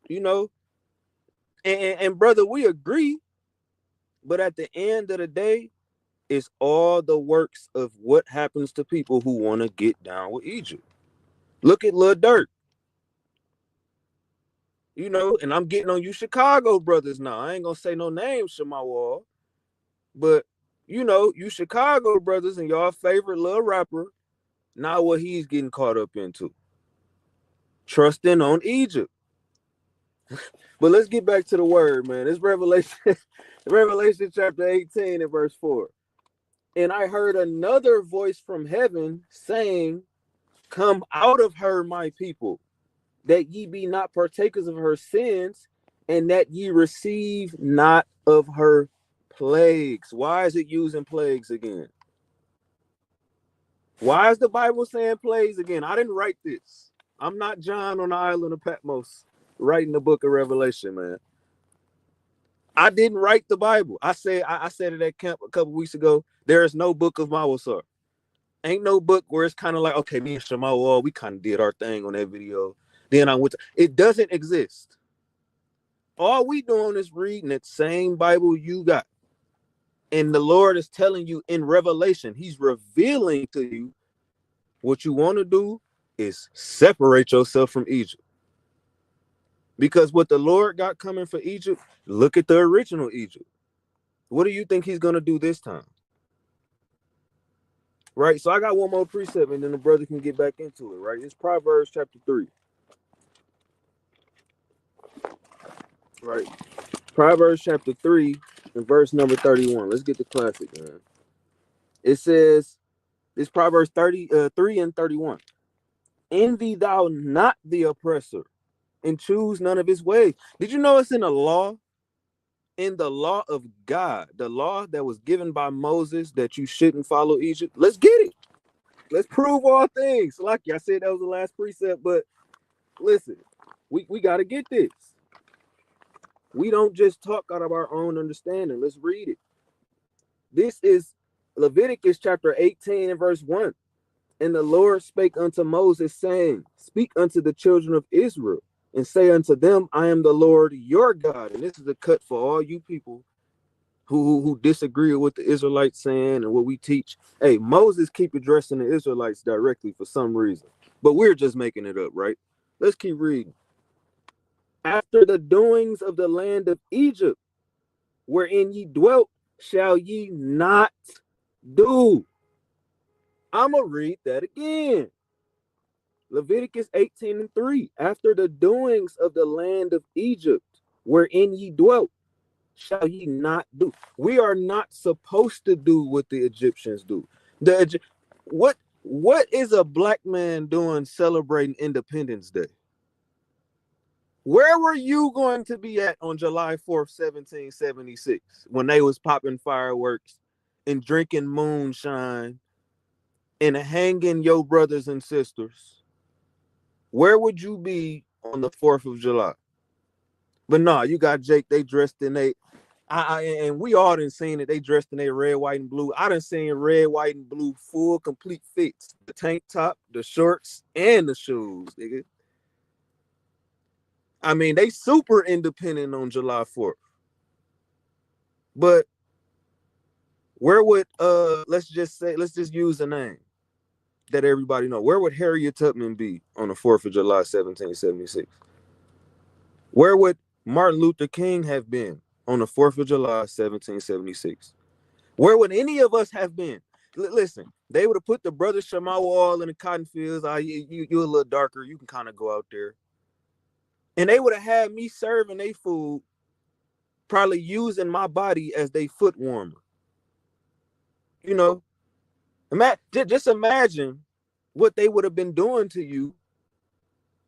You know, and brother, we agree. But at the end of the day, it's all the works of what happens to people who want to get down with Egypt. Look at Lil Durk. You know, and I'm getting on you Chicago brothers now. I ain't gonna say no names to my wall. But, you know, you Chicago brothers and y'all favorite little rapper, not what he's getting caught up into. Trusting on Egypt. But let's get back to the word, man. It's Revelation chapter 18 and verse 4. And I heard another voice from heaven saying, come out of her, my people, that ye be not partakers of her sins, and that ye receive not of her plagues. Why is it using plagues again? Why is the Bible saying plagues again? I didn't write this. I'm not John on the island of Patmos writing the book of Revelation, man. I didn't write the Bible. I said it at camp a couple weeks ago. There is no book of Mawasar. Ain't no book where it's kind of like, okay, me and Shamal, we kind of did our thing on that video. Then I went to, it doesn't exist. All we doing is reading that same Bible you got. And the Lord is telling you in Revelation, he's revealing to you what you want to do is separate yourself from Egypt. Because what the Lord got coming for Egypt, look at the original Egypt. What do you think he's going to do this time? Right? So I got one more precept and then the brother can get back into it, right? It's Proverbs chapter 3. Right? Proverbs chapter 3 and verse number 31. Let's get the classic, man. It says, it's Proverbs 3 and 31. Envy thou not the oppressor, and choose none of his ways. Did you know it's in the law? In the law of God, the law that was given by Moses that you shouldn't follow Egypt. Let's get it. Let's prove all things. Like I said, that was the last precept, but listen, we got to get this. We don't just talk out of our own understanding. Let's read it. This is Leviticus chapter 18 and verse 1. And the Lord spake unto Moses, saying, speak unto the children of Israel, and say unto them, I am the Lord your God. And this is a cut for all you people who disagree with what the Israelites saying and what we teach. Hey, Moses keep addressing the Israelites directly for some reason. but we're just making it up, right? Let's keep reading. After the doings of the land of Egypt, wherein ye dwelt, shall ye not do. I'm going to read that again. Leviticus 18:3. After the doings of the land of Egypt, wherein ye dwelt, shall ye not do. We are not supposed to do what the Egyptians do. What is a black man doing celebrating Independence Day? Where were you going to be at on July 4th, 1776, when they was popping fireworks and drinking moonshine and hanging your brothers and sisters? Where would you be on the 4th of July? But no, you got Jake, they dressed in and we all done seen it. They dressed in their red, white, and blue. I done seen red, white, and blue full complete fits. The tank top, the shorts, and the shoes, nigga. I mean, they super independent on July 4th. But where would let's just use a name that everybody know. Where would Harriet Tubman be on the 4th of July, 1776? Where would Martin Luther King have been on the 4th of July, 1776? Where would any of us have been? Listen, they would have put the brother Shamawal in the cotton fields. You're a little darker. You can kind of go out there. And they would have had me serving their food, probably using my body as their foot warmer. You know, just imagine what they would have been doing to you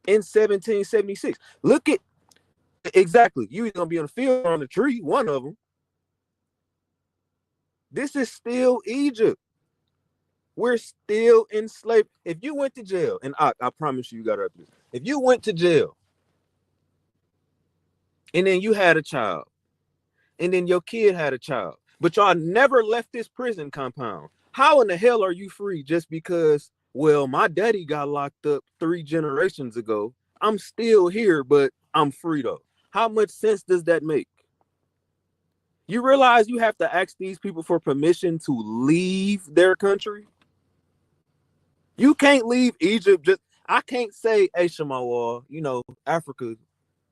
in 1776. Look at, exactly, you going to be on the field or on the tree, one of them. This is still Egypt. We're still enslaved. If you went to jail, and I promise you got to this. If you went to jail and then you had a child and then your kid had a child, but y'all never left this prison compound, how in the hell are you free just because, well, my daddy got locked up 3 generations ago? I'm still here, but I'm free though. How much sense does that make? You realize you have to ask these people for permission to leave their country? You can't leave Egypt. I can't say, hey, Shamawal, Africa,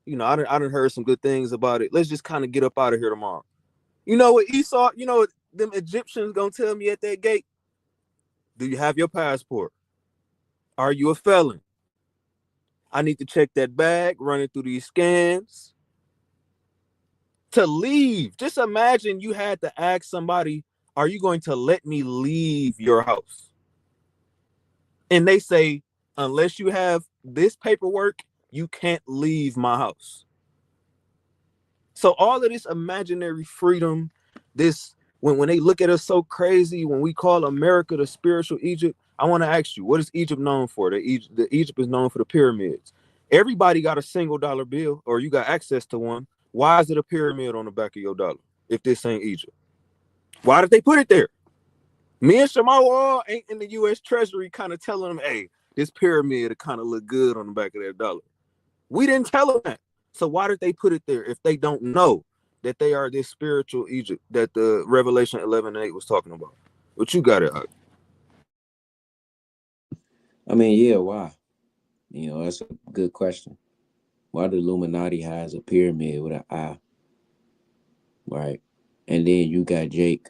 I done heard some good things about it. Let's just kind of get up out of here tomorrow. You know what Esau, them Egyptians gonna tell me at that gate? Do you have your passport? Are you a felon? I need to check that bag, run it through these scans. To leave, just imagine you had to ask somebody, are you going to let me leave your house? And they say, unless you have this paperwork, you can't leave my house. So all of this imaginary freedom, this when they look at us so crazy, when we call America the spiritual Egypt, I want to ask you, what is Egypt known for? Egypt is known for the pyramids. Everybody got a single dollar bill, or you got access to one. Why is it a pyramid on the back of your dollar if this ain't Egypt? Why did they put it there? Me and Shamawal ain't in the U.S. Treasury kind of telling them, hey, this pyramid kind of look good on the back of their dollar. We didn't tell them that. So why did they put it there if they don't know that they are this spiritual Egypt that the Revelation 11:8 was talking about? But you got it.
I mean, yeah, why? That's a good question. Why the Illuminati has a pyramid with an eye? Right? And then you got Jake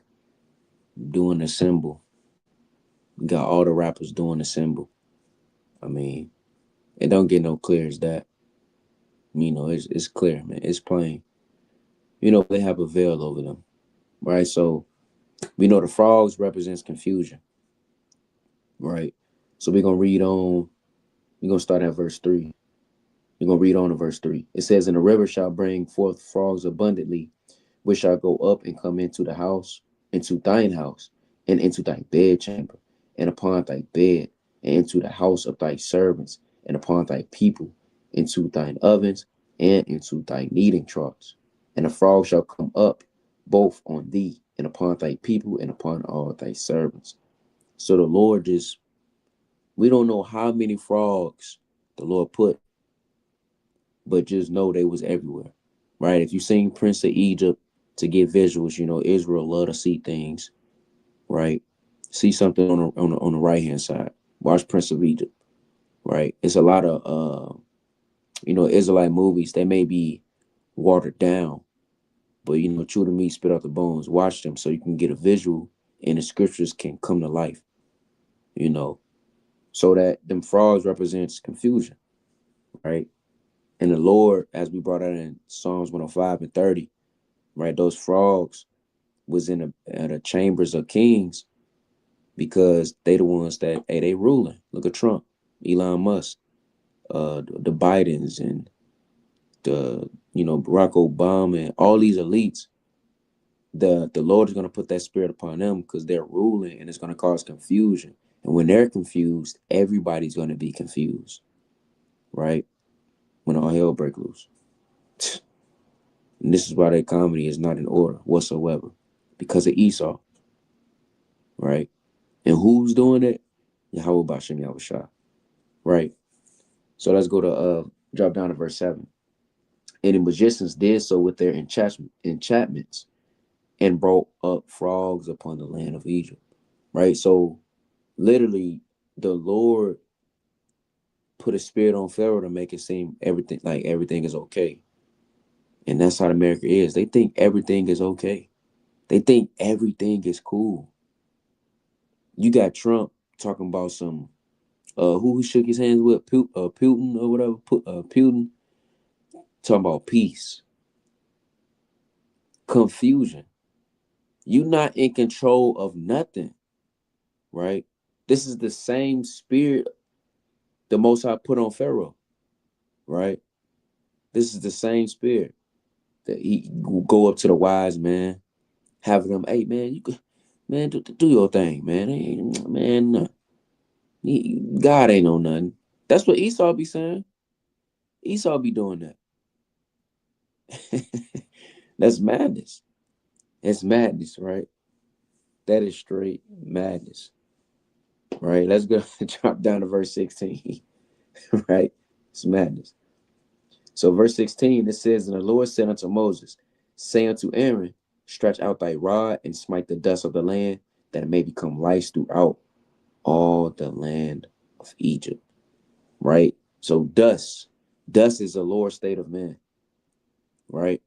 doing the symbol. You got all the rappers doing the symbol. I mean, it don't get no clear as that. It's clear, man. It's plain. They have a veil over them. Right? So we know the frogs represents confusion. Right? So we're going to read on. We're going to start at verse 3. We're going to read on to verse 3. It says, and the river shall bring forth frogs abundantly, which shall go up and come into the house, into thine house, and into thy bedchamber, and upon thy bed, and into the house of thy servants, and upon thy people, into thine ovens, and into thy kneading troughs. And the frog shall come up both on thee, and upon thy people, and upon all thy servants. So the Lord we don't know how many frogs the Lord put, but just know they was everywhere, right? If you seen Prince of Egypt to get visuals, Israel love to see things, right? See something on the right hand side. Watch Prince of Egypt. right? It's a lot of Israelite movies. They may be watered down, but chew the meat, spit out the bones. Watch them so you can get a visual, and the scriptures can come to life. You know, so that them frogs represents confusion, right? And the Lord, as we brought out in Psalms 105 and 30, right? Those frogs was in the chambers of kings because they the ones that, hey, they ruling. Look at Trump, Elon Musk, the Bidens, and the Barack Obama, and all these elites. The Lord is going to put that spirit upon them because they're ruling, and it's going to cause confusion. And when they're confused, everybody's going to be confused, right? When all hell break loose. And this is why the economy is not in order whatsoever, because of Esau, right? And who's doing it? Yahweh Bashem Yahushua, right? So let's go to drop down to verse 7. And the magicians did so with their enchantments and brought up frogs upon the land of Egypt, right? So literally, the Lord put a spirit on Pharaoh to make it seem everything is okay. And that's how America is. They think everything is okay. They think everything is cool. You got Trump talking about some who he shook his hands with, Putin or whatever, Putin, talking about peace, confusion. You're not in control of nothing, right? This is the same spirit the Most High put on Pharaoh, right? This is the same spirit that he will go up to the wise man, having them, hey man, man, do your thing, man. Man, God ain't on nothing. That's what Esau be saying. Esau be doing that. That's madness. It's madness, right? That is straight madness, right? Let's go drop down to verse 16, right? It's madness. So verse 16, it says, and the Lord said unto Moses, say unto Aaron, stretch out thy rod and smite the dust of the land, that it may become lice throughout all the land of Egypt, right? So dust is the lower state of man, right?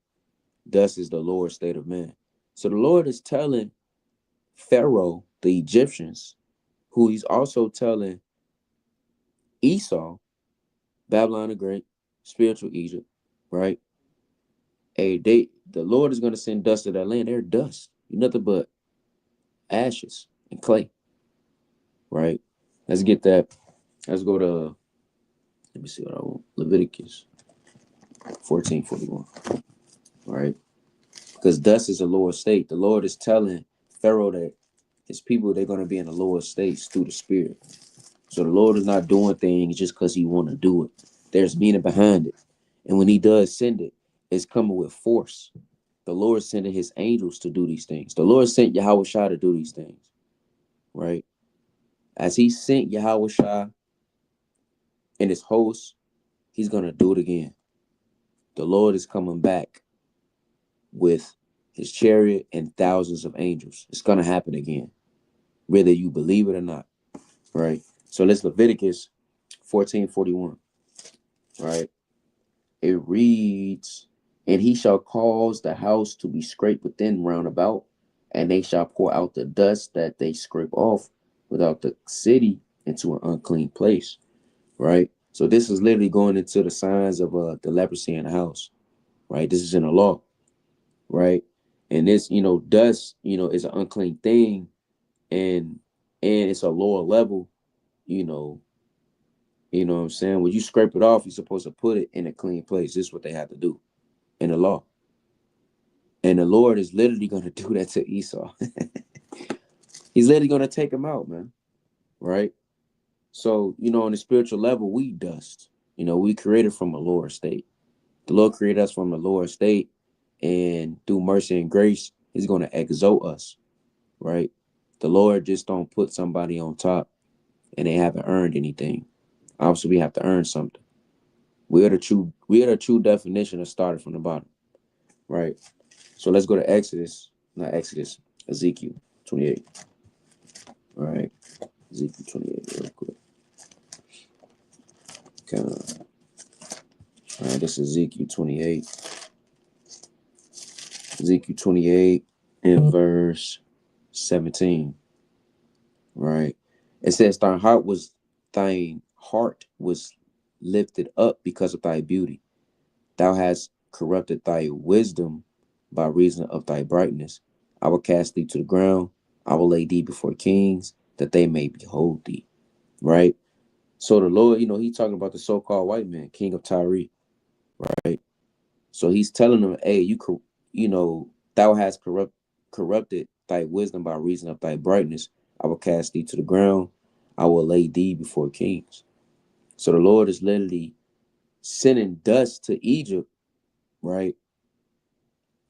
Dust is the lower state of man. So the Lord is telling Pharaoh, the Egyptians, who he's also telling Esau, Babylon the Great, spiritual Egypt, right? Hey, the Lord is going to send dust to that land. They're dust, nothing but ashes and clay, right? Let's get that. Let's go to, let me see what I want. Leviticus 14:41, right? Because dust is a lower state. The Lord is telling Pharaoh that his people, they're going to be in the lower states through the spirit. So the Lord is not doing things just because he want to do it. There's meaning behind it. And when he does send it, it's coming with force. The Lord sending his angels to do these things. The Lord sent Yahweh Shah to do these things, right? As he sent Yahweh Shah and his hosts, he's going to do it again. The Lord is coming back with his chariot and thousands of angels. It's going to happen again, whether you believe it or not, right? So let's Leviticus 14:41, right? It reads, and he shall cause the house to be scraped within round about, and they shall pour out the dust that they scrape off without the city into an unclean place, right? So this is literally going into the signs of the leprosy in the house, right? This is in the law, right? And this, dust, is an unclean thing, and it's a lower level, you know, what I'm saying? When you scrape it off, you're supposed to put it in a clean place. This is what they have to do in the law. And the Lord is literally going to do that to Esau. He's literally going to take him out, man. Right? So, on the spiritual level, we dust. We created from a lower state. The Lord created us from a lower state, and through mercy and grace, he's going to exalt us. Right? The Lord just don't put somebody on top and they haven't earned anything. Obviously, we have to earn something. We are the true definition of starting from the bottom. Right? So let's go to Ezekiel 28. All right. Ezekiel 28 real quick. Kind of. All right, this is Ezekiel 28. Ezekiel 28 and verse 17. Right. It says, thine heart was lifted up because of thy beauty. Thou hast corrupted thy wisdom by reason of thy brightness. I will cast thee to the ground. I will lay thee before kings, that they may behold thee. Right. So the Lord, he's talking about the so-called white man, King of Tyre. Right. So he's telling them, hey, thou hast corrupted thy wisdom by reason of thy brightness. I will cast thee to the ground. I will lay thee before kings. So the Lord is literally sending dust to Egypt, right,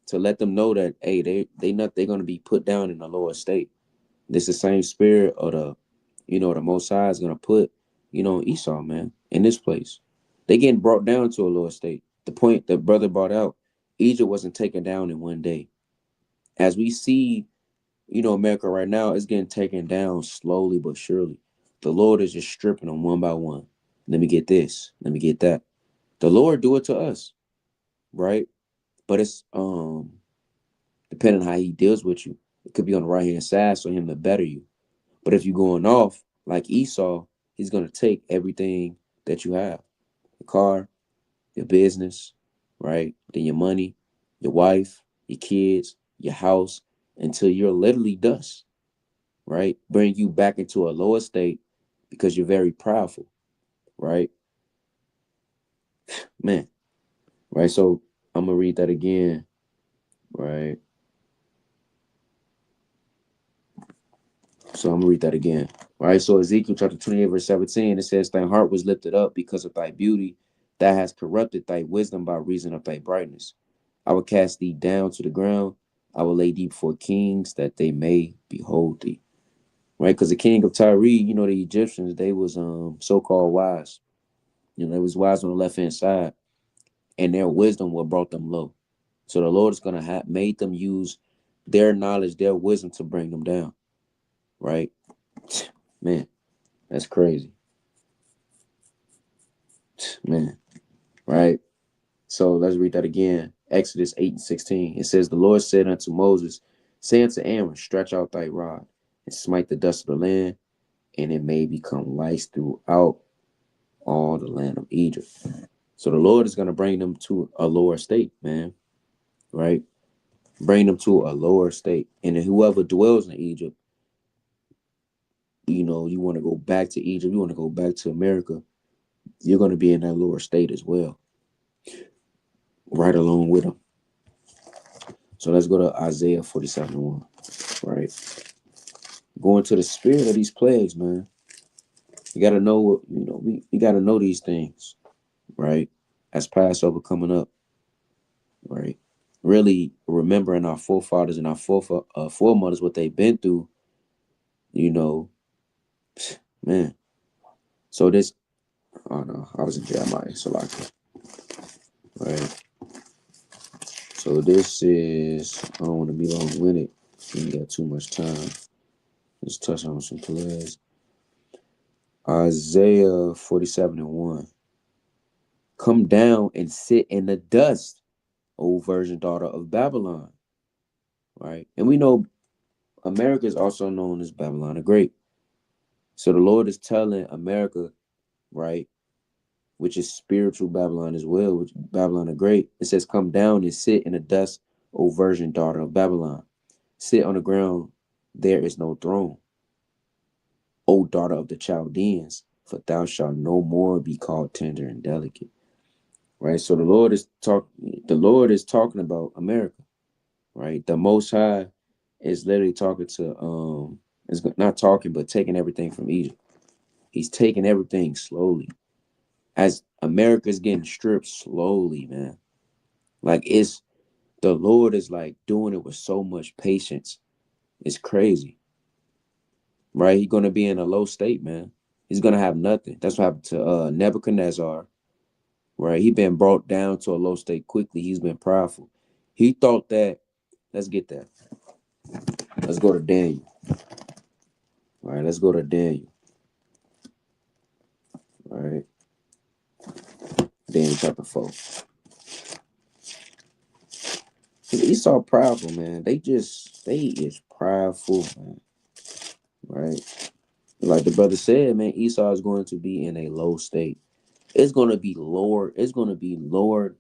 to let them know that, hey, they're gonna be put down in a lower state. This is the same spirit of the Most High is gonna put, Esau, man, in this place. They getting brought down to a lower state. The point that brother brought out, Egypt wasn't taken down in one day. As we see, America right now is getting taken down slowly but surely. The Lord is just stripping them one by one. Let me get this. Let me get that. The Lord do it to us, right? But it's depending on how he deals with you. It could be on the right hand side so him to better you. But if you're going off like Esau, he's gonna take everything that you have. Your car, your business, right? Then your money, your wife, your kids, your house, until you're literally dust, right? Bring you back into a lower state because you're very proudful, right? Man, right? So I'm gonna read that again, right? So I'm gonna read that again. Right. So Ezekiel chapter 28, verse 17, it says, Thy heart was lifted up because of thy beauty, that has corrupted thy wisdom by reason of thy brightness. I will cast thee down to the ground. I will lay thee before kings that they may behold thee. Right? Because the king of Tyre, the Egyptians, they was so-called wise. They was wise on the left-hand side, and their wisdom what brought them low. So the Lord is gonna have made them use their knowledge, their wisdom to bring them down. Right? Man, that's crazy. Man, right? So let's read that again. Exodus 8 and 16. It says, The Lord said unto Moses, Say unto Aaron, Stretch out thy rod, and smite the dust of the land, and it may become lice throughout all the land of Egypt. So the Lord is going to bring them to a lower state, man. Right? Bring them to a lower state. And whoever dwells in Egypt, you want to go back to Egypt, you want to go back to America, you're going to be in that lower state as well, right along with them. So let's go to Isaiah 47:1, right? Going to the spirit of these plagues, man. You got to know what, we got to know these things, right? As Passover coming up, right? Really remembering our forefathers and our foremothers, what they've been through, you know, man. So this, oh no, I was in Jeremiah, so like, right? So this is, I don't want to be long-winded. We got too much time. Let's touch on some plagues. Isaiah 47:1. Come down and sit in the dust, O virgin daughter of Babylon. Right? And we know America is also known as Babylon the Great. So the Lord is telling America, right, which is spiritual Babylon as well, which Babylon the Great. It says, Come down and sit in the dust, O virgin daughter of Babylon. Sit on the ground, there is no throne. O daughter of the Chaldeans, for thou shalt no more be called tender and delicate. Right? So the Lord is talking about America, right? The Most High is literally talking to is not talking but taking everything from Egypt. He's taking everything slowly as America's getting stripped slowly, man. Like it's the Lord is like doing it with so much patience. It's crazy, right? He's gonna be in a low state, man. He's gonna have nothing. That's what happened to Nebuchadnezzar, right? He been brought down to a low state quickly. He's been prideful. He thought that. Let's get that. Let's go to Daniel. All right, let's go to Daniel. All right. Daniel chapter 4. Esau prideful, man. They is prideful, man. Right? Like the brother said, man, Esau is going to be in a low state. It's going to be lower. It's going to be lower.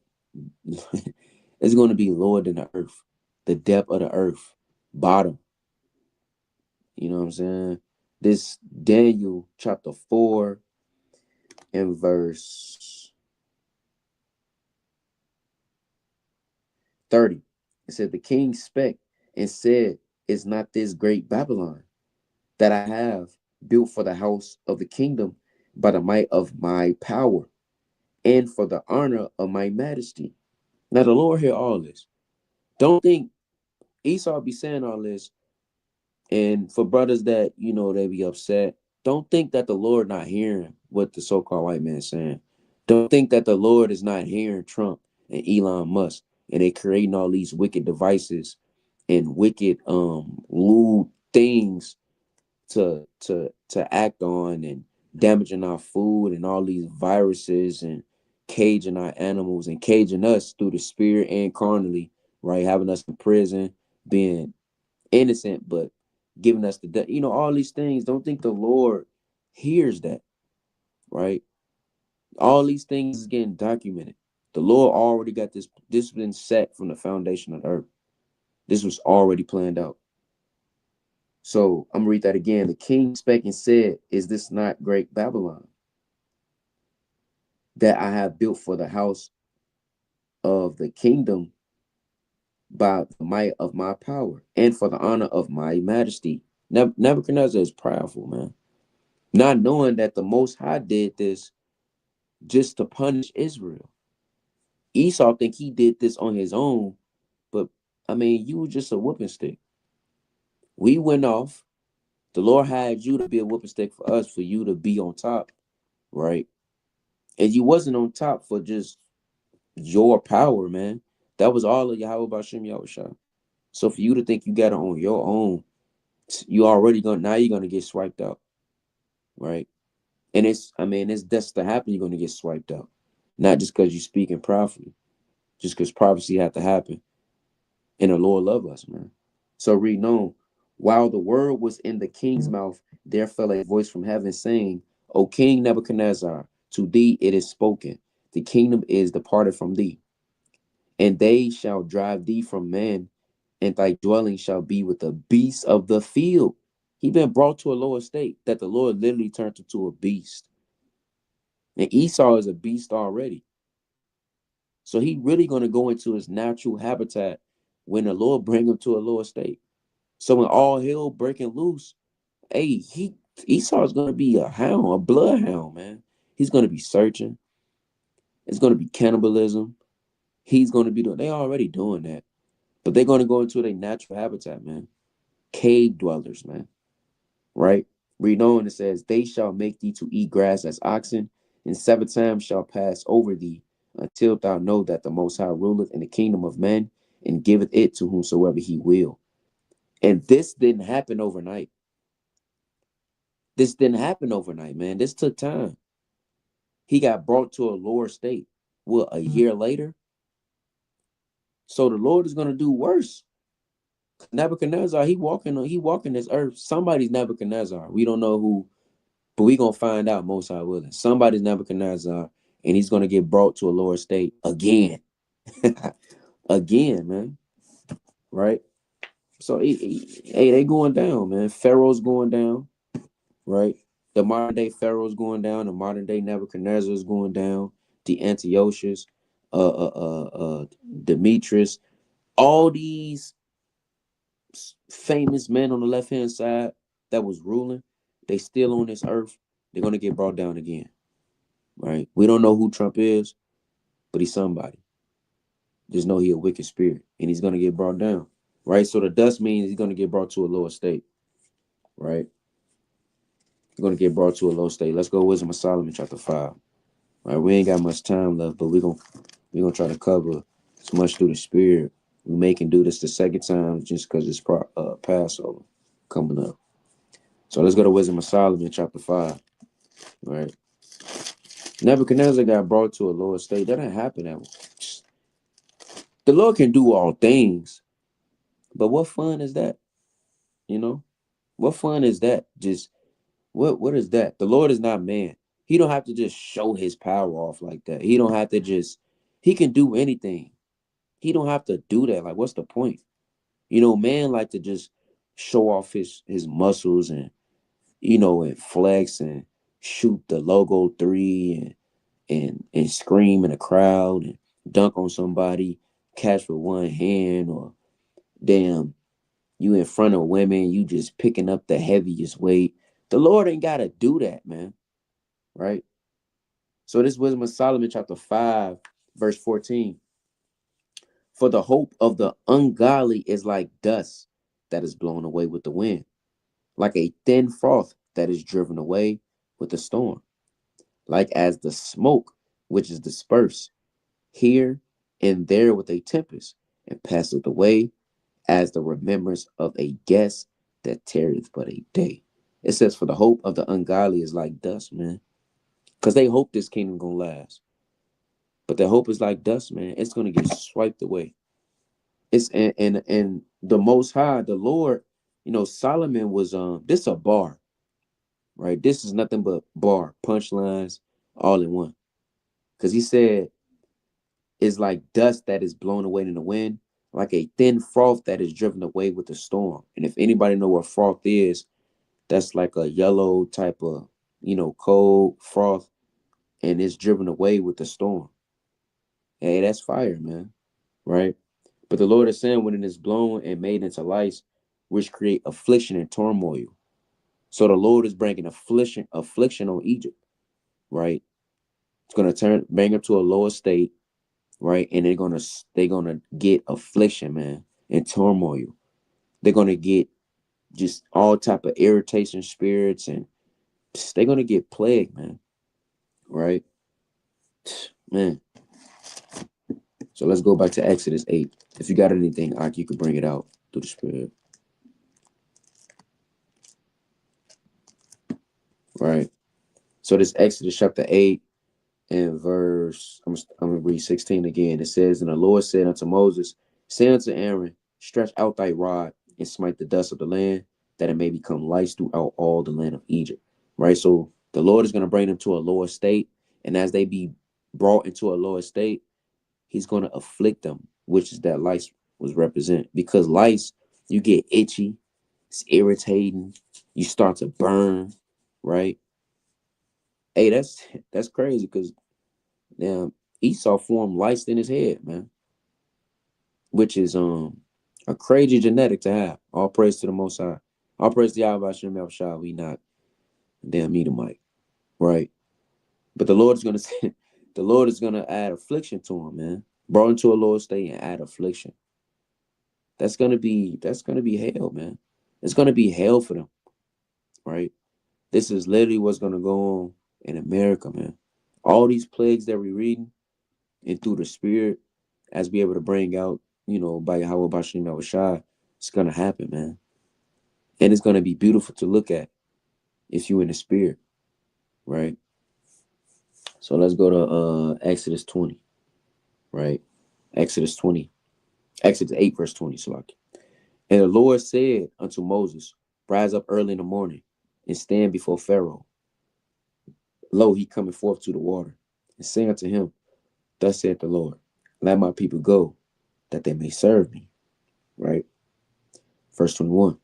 It's going to be lower than the earth, the depth of the earth, bottom. You know what I'm saying? This Daniel chapter 4 and verse 30. It said, the king spake and said, is not this great Babylon that I have built for the house of the kingdom by the might of my power and for the honor of my majesty? Now the Lord hear all this. Don't think Esau be saying all this, and for brothers that, you know, they be upset, don't think that the Lord not hearing what the so-called white man is saying. Don't think that the Lord is not hearing Trump and Elon Musk, and they creating all these wicked devices and wicked lewd things to act on, and damaging our food and all these viruses, and caging our animals and caging us through the spirit and carnally, right? Having us in prison, being innocent, but giving us the death. You know, all these things. Don't think the Lord hears that, right? All these things is getting documented. The Lord already got this. This has been set from the foundation of the earth. This was already planned out. So I'm gonna read that again. The king spake and said, is this not great Babylon that I have built for the house of the kingdom by the might of my power and for the honor of my majesty? Nebuchadnezzar is proudful, man. Not knowing that the Most High did this just to punish Israel. Esau think he did this on his own, but I mean, you were just a whooping stick. We went off. The Lord had you to be a whooping stick for us, for you to be on top, right? And you wasn't on top for just your power, man. That was all of Yahweh Bashim Yahushua. So for you to think you got it on your own, you already now you're gonna get swiped out, right? And it's that's to happen. You're gonna get swiped out, not just because you're speaking properly, just because prophecy had to happen. And the Lord love us, man. So read on. While the word was in the king's mouth, there fell a voice from heaven saying, O King Nebuchadnezzar, to thee it is spoken, the kingdom is departed from thee, and they shall drive thee from men, and thy dwelling shall be with the beasts of the field. He been brought to a lower state that the Lord literally turned into a beast. And Esau is a beast already. So he really going to go into his natural habitat when the Lord bring him to a lower state. So when all hell breaking loose, hey, Esau is going to be a hound, a bloodhound, man. He's going to be searching. It's going to be cannibalism. He's going to be doing, they already doing that. But they're going to go into their natural habitat, man. Cave dwellers, man. Right? Read on, it says, they shall make thee to eat grass as oxen, and 7 times shall pass over thee, until thou know that the Most High ruleth in the kingdom of men, and giveth it to whomsoever he will. And this didn't happen overnight. This didn't happen overnight, man. This took time. He got brought to a lower state. What, a year later? So the Lord is going to do worse. Nebuchadnezzar, he walking this earth. Somebody's Nebuchadnezzar. We don't know who, but we going to find out, most high willing. Somebody's Nebuchadnezzar, and he's going to get brought to a lower state again. Again, man. Right? So, hey, they going down, man. Pharaoh's going down. Right? The modern day Pharaoh's going down. The modern day Nebuchadnezzar is going down. The Antiochus, Demetrius, all these famous men on the left hand side that was ruling, they still on this earth. They're gonna get brought down again. Right? We don't know who Trump is, but he's somebody. Just know he a wicked spirit, and he's gonna get brought down. Right? So the dust means he's gonna get brought to a lower state. Right? He's gonna get brought to a low state. Let's go Wisdom of Solomon chapter 5. Right? We ain't got much time left, but we're gonna try to cover as much through the spirit. We may can do this the second time just because it's Passover coming up. So let's go to Wisdom of Solomon chapter 5. Right? Nebuchadnezzar got brought to a lower state. That didn't happen that way. The Lord can do all things, but what fun is that? You know, what fun is that? Just what is that? The Lord is not man. He don't have to just show his power off like that. He don't have to just. He can do anything. He don't have to do that. Like, what's the point? Man like to just show off his muscles and and flex and shoot the logo three and scream in a crowd and dunk on somebody, catch with one hand, or damn, you in front of women, you just picking up the heaviest weight. The Lord ain't gotta do that, man. Right? So this Wisdom of Solomon, chapter 5, verse 14. For the hope of the ungodly is like dust that is blown away with the wind, like a thin froth that is driven away with the storm, like as the smoke which is dispersed here and there with a tempest, and passeth away as the remembrance of a guest that tarrieth but a day. It says, for the hope of the ungodly is like dust, man. Because they hope this kingdom gonna last. But their hope is like dust, man. It's gonna get swiped away. It's and the most high, the Lord, Solomon was this a bar, right? This is nothing but bar, punchlines, all in one. Because he said is like dust that is blown away in the wind, like a thin froth that is driven away with the storm. And if anybody know what froth is, that's like a yellow type of, cold froth, and it's driven away with the storm. Hey, that's fire, man. Right? But the Lord is saying when it is blown and made into lice, which create affliction and turmoil. So the Lord is bringing affliction on Egypt, right? It's gonna bring them to a lower state, right? And they're gonna get affliction, man, and turmoil. They're gonna get just all type of irritation spirits, and they're gonna get plagued, man. Right, man. So let's go back to Exodus 8. If you got anything, Ak, you can bring it out through the spirit. Right. So this Exodus chapter 8 and verse, I'm gonna read 16 again. It says, and the Lord said unto Moses, say unto Aaron, stretch out thy rod and smite the dust of the land, that it may become lice throughout all the land of Egypt. Right. So the Lord is gonna bring them to a lower state, and as they be brought into a lower state, he's gonna afflict them, which is that lice was represent. Because lice, you get itchy, it's irritating, you start to burn, right? Hey, that's crazy because now Esau formed lice in his head, man, which is a crazy genetic to have. All praise to the Most High. All praise to Yahweh Shem Yahushua. We not damn Edomite, right? But the Lord is gonna say, the Lord is gonna add affliction to him, man. Brought into a lower state and add affliction. That's gonna be hell, man. It's gonna be hell for them, right? This is literally what's gonna go on in America, man. All these plagues that we're reading and through the spirit, as we able to bring out, by Yahweh Bashim Yahushua, it's gonna happen, man. And it's gonna be beautiful to look at if you in the spirit, right? So let's go to Exodus 20, right? Exodus 20, Exodus 8, verse 20. So like, and the Lord said unto Moses, rise up early in the morning and stand before Pharaoh. Lo, he coming forth to the water, and say unto him, thus saith the Lord, let my people go, that they may serve me. Right? Verse 21.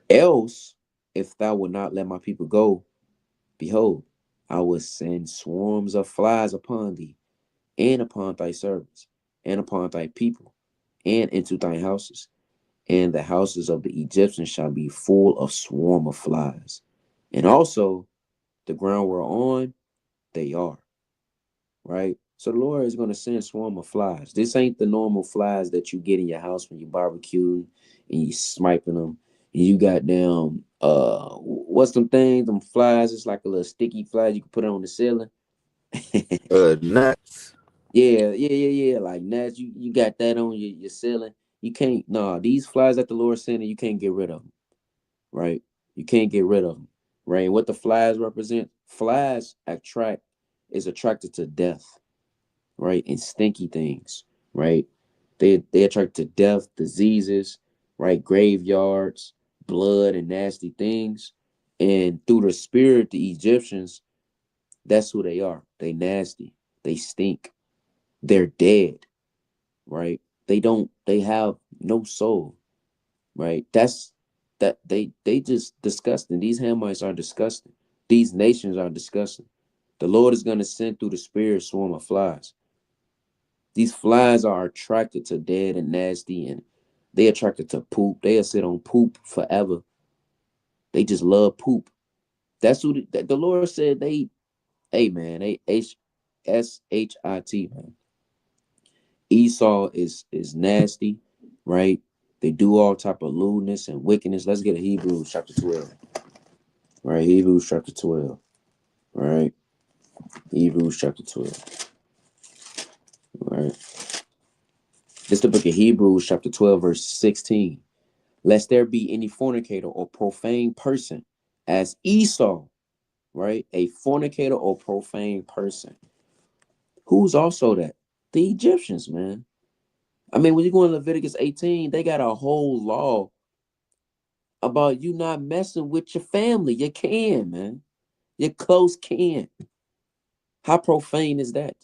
Else, if thou wilt not let my people go, behold, I will send swarms of flies upon thee, and upon thy servants, and upon thy people, and into thy houses, and the houses of the Egyptians shall be full of swarm of flies. And also the ground whereon they are. Right? So the Lord is going to send a swarm of flies. This ain't the normal flies that you get in your house when you barbecue and you sniping them. And you got them, what's them things? Them flies. It's like a little sticky fly you can put on the ceiling.
Nuts.
Yeah. Like gnats, you got that on your ceiling. You can't. Nah, these flies that the Lord sending, you can't get rid of them. Right? You can't get rid of them. Right? And what the flies represent? Flies attract. is attracted to death, right? And stinky things, right? They attracted to death, diseases, right? Graveyards, blood, and nasty things. And through the spirit, the Egyptians, that's who they are. They nasty. They stink. They're dead, right? They have no soul, right? They just disgusting. These Hamites are disgusting. These nations are disgusting. The Lord is going to send through the spirit swarm of flies. These flies are attracted to dead and nasty, and they attracted to poop. They'll sit on poop forever. They just love poop. That's who the Lord said they. Hey man, they shit, man. Esau is nasty, right? They do all type of lewdness and wickedness. Let's get a Hebrews chapter 12. Right, Hebrews chapter 12. All right. Hebrews chapter 12. All right. This is the book of Hebrews chapter 12, verse 16. Lest there be any fornicator or profane person as Esau, right? A fornicator or profane person. Who's also that? The Egyptians, man. I mean, when you go in Leviticus 18, they got a whole law about you not messing with your family, your kin, man. Your close kin. How profane is that?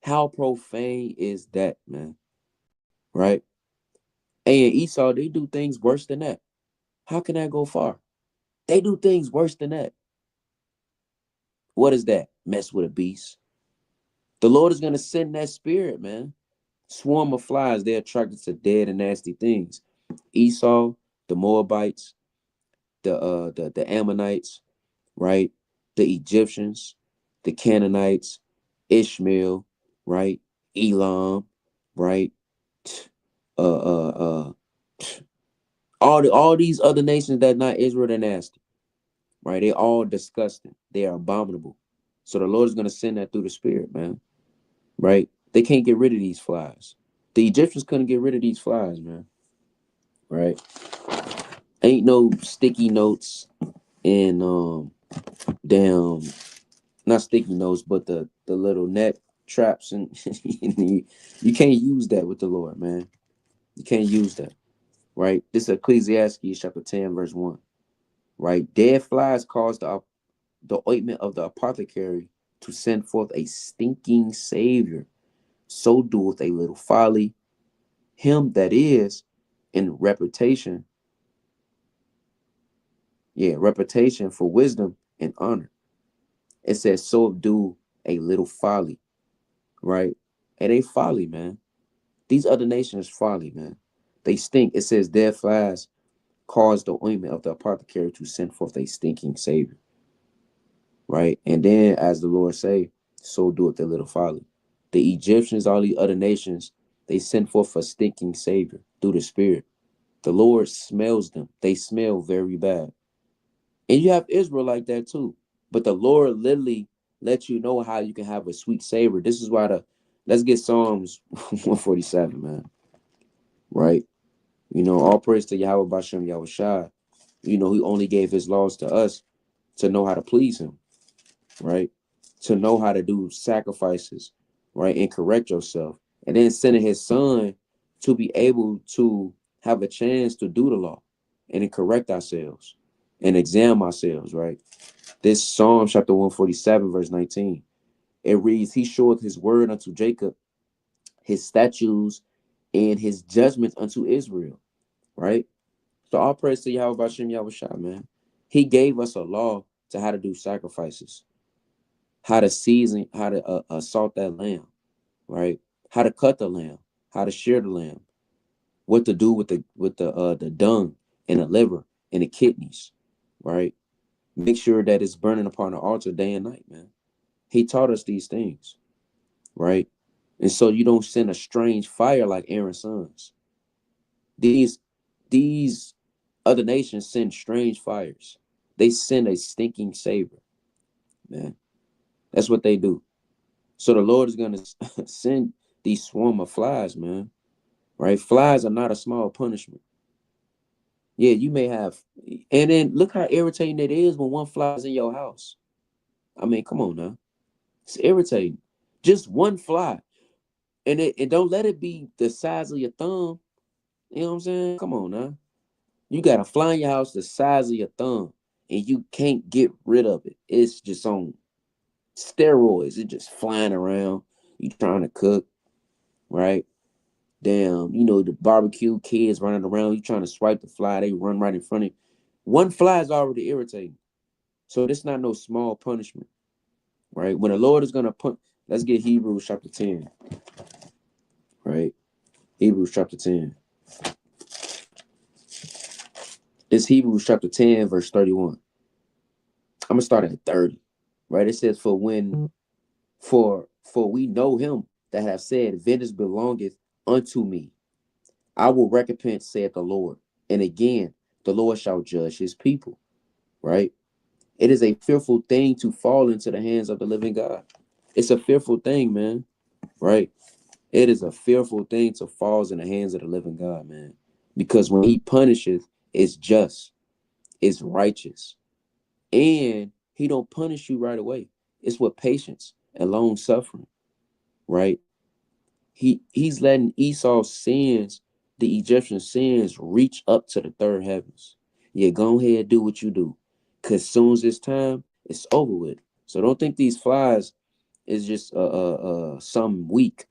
How profane is that, man? Right? And Esau, they do things worse than that. How can that go far? They do things worse than that. What is that? Mess with a beast. The Lord is going to send that spirit, man. Swarm of flies, they're attracted to dead and nasty things. Esau, the Moabites, the Ammonites, right? The Egyptians, the Canaanites, Ishmael, right? Elam, right? Uh uh uh all these other nations that not Israel, they're nasty, right? They all disgusting. They are abominable. So the Lord is gonna send that through the spirit, man. Right? They can't get rid of these flies. The Egyptians couldn't get rid of these flies, man. Right? Ain't no sticky notes and damn, not sticky notes, but the little net traps, and you can't use that with the Lord, man. You can't use that. Right? This is Ecclesiastes chapter 10, verse 1. Right? Dead flies cause the ointment of the apothecary to send forth a stinking savior. So doeth a little folly. Him that is in reputation, reputation for wisdom and honor. It says, so do a little folly, right? It ain't folly, man. These other nations folly, man. They stink. It says, dead flies cause the ointment of the apothecary to send forth a stinking savior, right? And then, as the Lord say, so do it the little folly. The Egyptians, all the other nations, they send forth a stinking savior through the spirit. The Lord smells them. They smell very bad. And you have Israel like that too. But the Lord literally lets you know how you can have a sweet savor. This is why let's get Psalms 147, man. Right? All praise to Yahweh Bashem Yahweh Shai. He only gave his laws to us to know how to please him, right? To know how to do sacrifices, right? And correct yourself. And then sending his son to be able to have a chance to do the law and then correct ourselves and examine ourselves, right? This Psalm chapter 147, verse 19, it reads, he showeth his word unto Jacob, his statutes and his judgments unto Israel, right? So all praise to Yahweh Bashem Yahweh Shai, man. He gave us a law to how to do sacrifices, how to season, how to salt that lamb, right? How to cut the lamb, how to shear the lamb, what to do with the dung and the liver and the kidneys, right? Make sure that it's burning upon the altar day and night, man. He taught us these things, right? And so you don't send a strange fire like Aaron's sons. These other nations send strange fires. They send a stinking savor, man. That's what they do. So the Lord is gonna send these swarm of flies, man. Right? Flies are not a small punishment. Yeah, you may have, and then look how irritating it is when one flies in your house. I mean, come on now. It's irritating. Just one fly. And don't let it be the size of your thumb. You know what I'm saying? Come on now. You got a fly in your house the size of your thumb, and you can't get rid of it. It's just on steroids. It's just flying around. You trying to cook, right? Damn, the barbecue kids running around. You trying to swipe the fly, they run right in front of you. One fly is already irritating. So this not no small punishment, right? When the Lord is gonna put, let's get Hebrews chapter 10, right? Hebrews chapter 10. It's Hebrews chapter 10, verse 31. I'm gonna start at 30. Right? It says, for we know him that have said, vengeance belongeth unto me. I will recompense, saith the Lord. And again, the Lord shall judge his people. Right? It is a fearful thing to fall into the hands of the living God. It's a fearful thing, man. Right? It is a fearful thing to fall in the hands of the living God, man. Because when he punishes, it's just, it's righteous. And he don't punish you right away. It's with patience and long suffering, right? He's letting Esau's sins, the Egyptian sins, reach up to the third heavens. Yeah, go ahead, do what you do. Cause soon as it's time, it's over with. So don't think these flies is just some weak,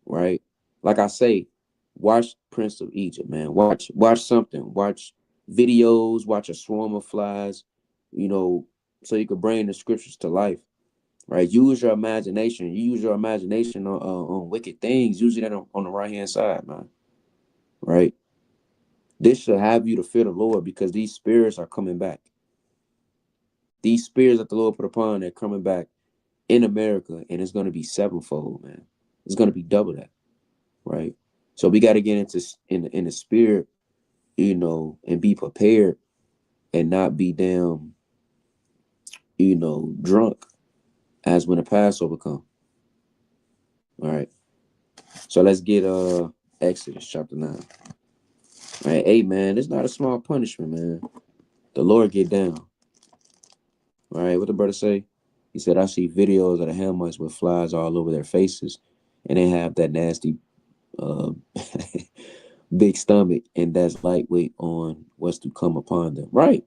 right? Like I say, watch Prince of Egypt, man. Watch something. Watch videos, watch a swarm of flies, you know, so you could bring the scriptures to life. Right, use your imagination. You use your imagination on wicked things. Usually that on the right hand side, man. Right. This should have you to fear the Lord because these spirits are coming back. These spirits that the Lord put upon, they're coming back in America, and it's going to be sevenfold, man. It's going to be double that, right? So we got to get into in the spirit, and be prepared and not be damn, drunk as when the Passover come. All right. So let's get Exodus chapter 9. Right, hey man, it's not a small punishment, man. The Lord get down. All right, what the brother say? He said, I see videos of the Hamites with flies all over their faces, and they have that nasty uh, big stomach, and that's lightweight on what's to come upon them. Right.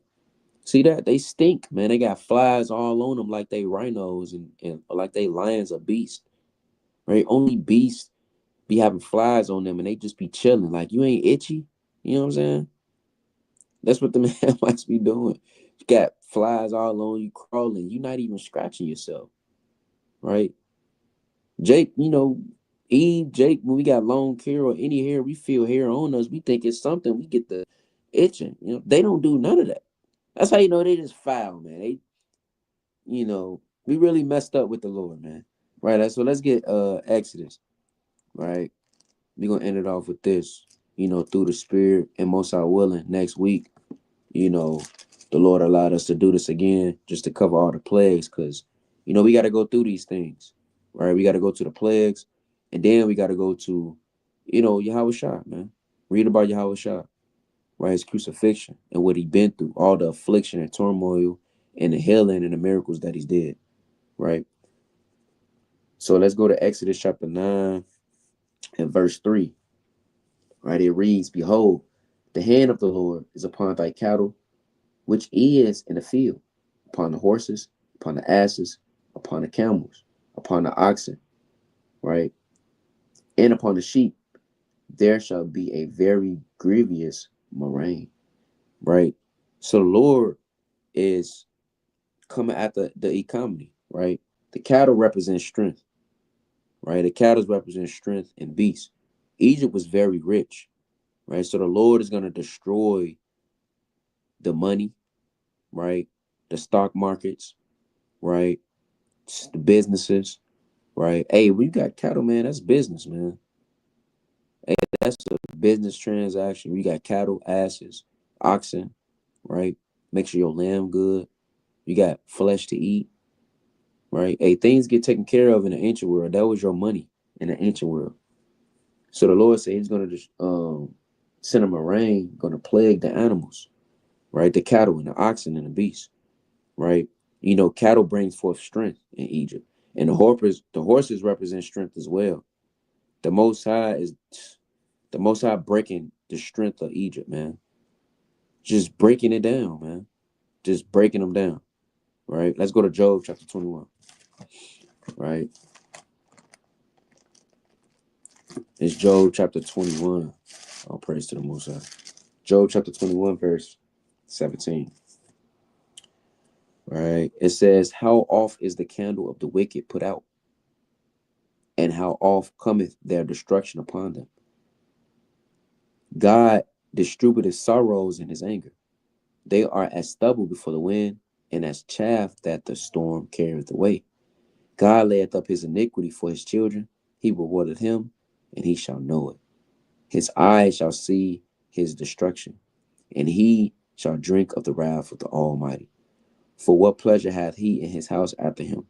See that? They stink, man. They got flies all on them like they rhinos and like they lions or beasts. Right? Only beasts be having flies on them and they just be chilling. Like you ain't itchy. You know what I'm saying? That's what the man must be doing. You got flies all on you crawling. You're not even scratching yourself, right? Jake, Eve, Jake, when we got long hair or any hair, we feel hair on us. We think it's something. We get the itching. They don't do none of that. That's how they just foul, man. We really messed up with the Lord, man. Right. So let's get Exodus. Right. We're gonna end it off with this. Through the Spirit and most are willing next week. you know, the Lord allowed us to do this again just to cover all the plagues because, we got to go through these things, right? We got to go to the plagues and then we got to go to, Yahweh Shah, man. Read about Yahweh Shah, right? His crucifixion and what he been through, all the affliction and turmoil and the healing and the miracles that he's did, right? So let's go to Exodus chapter 9 and verse 3, right? It reads, Behold, the hand of the Lord is upon thy cattle which is in the field, upon the horses, upon the asses, upon the camels, upon the oxen, right? And upon the sheep, there shall be a very grievous murrain, right? So the Lord is coming at the economy, right? The cattle represent strength, right? The cattle represent strength and beasts. Egypt was very rich, right? So the Lord is going to destroy the money, right? The stock markets, right? The businesses, right? Hey, we got cattle, man. That's business, man. Hey, that's a business transaction. We got cattle, asses, oxen, right? Make sure your lamb good. You got flesh to eat, right? Hey, things get taken care of in the ancient world. That was your money in the ancient world. So the Lord said He's going to just send them a rain, going to plague the animals, right? The cattle and the oxen and the beasts, right? You know, cattle brings forth strength in Egypt, and the horses represent strength as well. The Most High is the Most High breaking the strength of Egypt, man. Just breaking it down, man. Just breaking them down. Right. Let's go to Job chapter 21. Right. It's Job chapter 21. All praise to the Most High. Job chapter 21, verse 17. Right. It says, "How oft is the candle of the wicked put out, and how oft cometh their destruction upon them? God distributeth sorrows in his anger. They are as stubble before the wind, and as chaff that the storm carrieth away. God layeth up his iniquity for his children. He rewardeth him, and he shall know it. His eyes shall see his destruction, and he shall drink of the wrath of the Almighty. For what pleasure hath he in his house after him,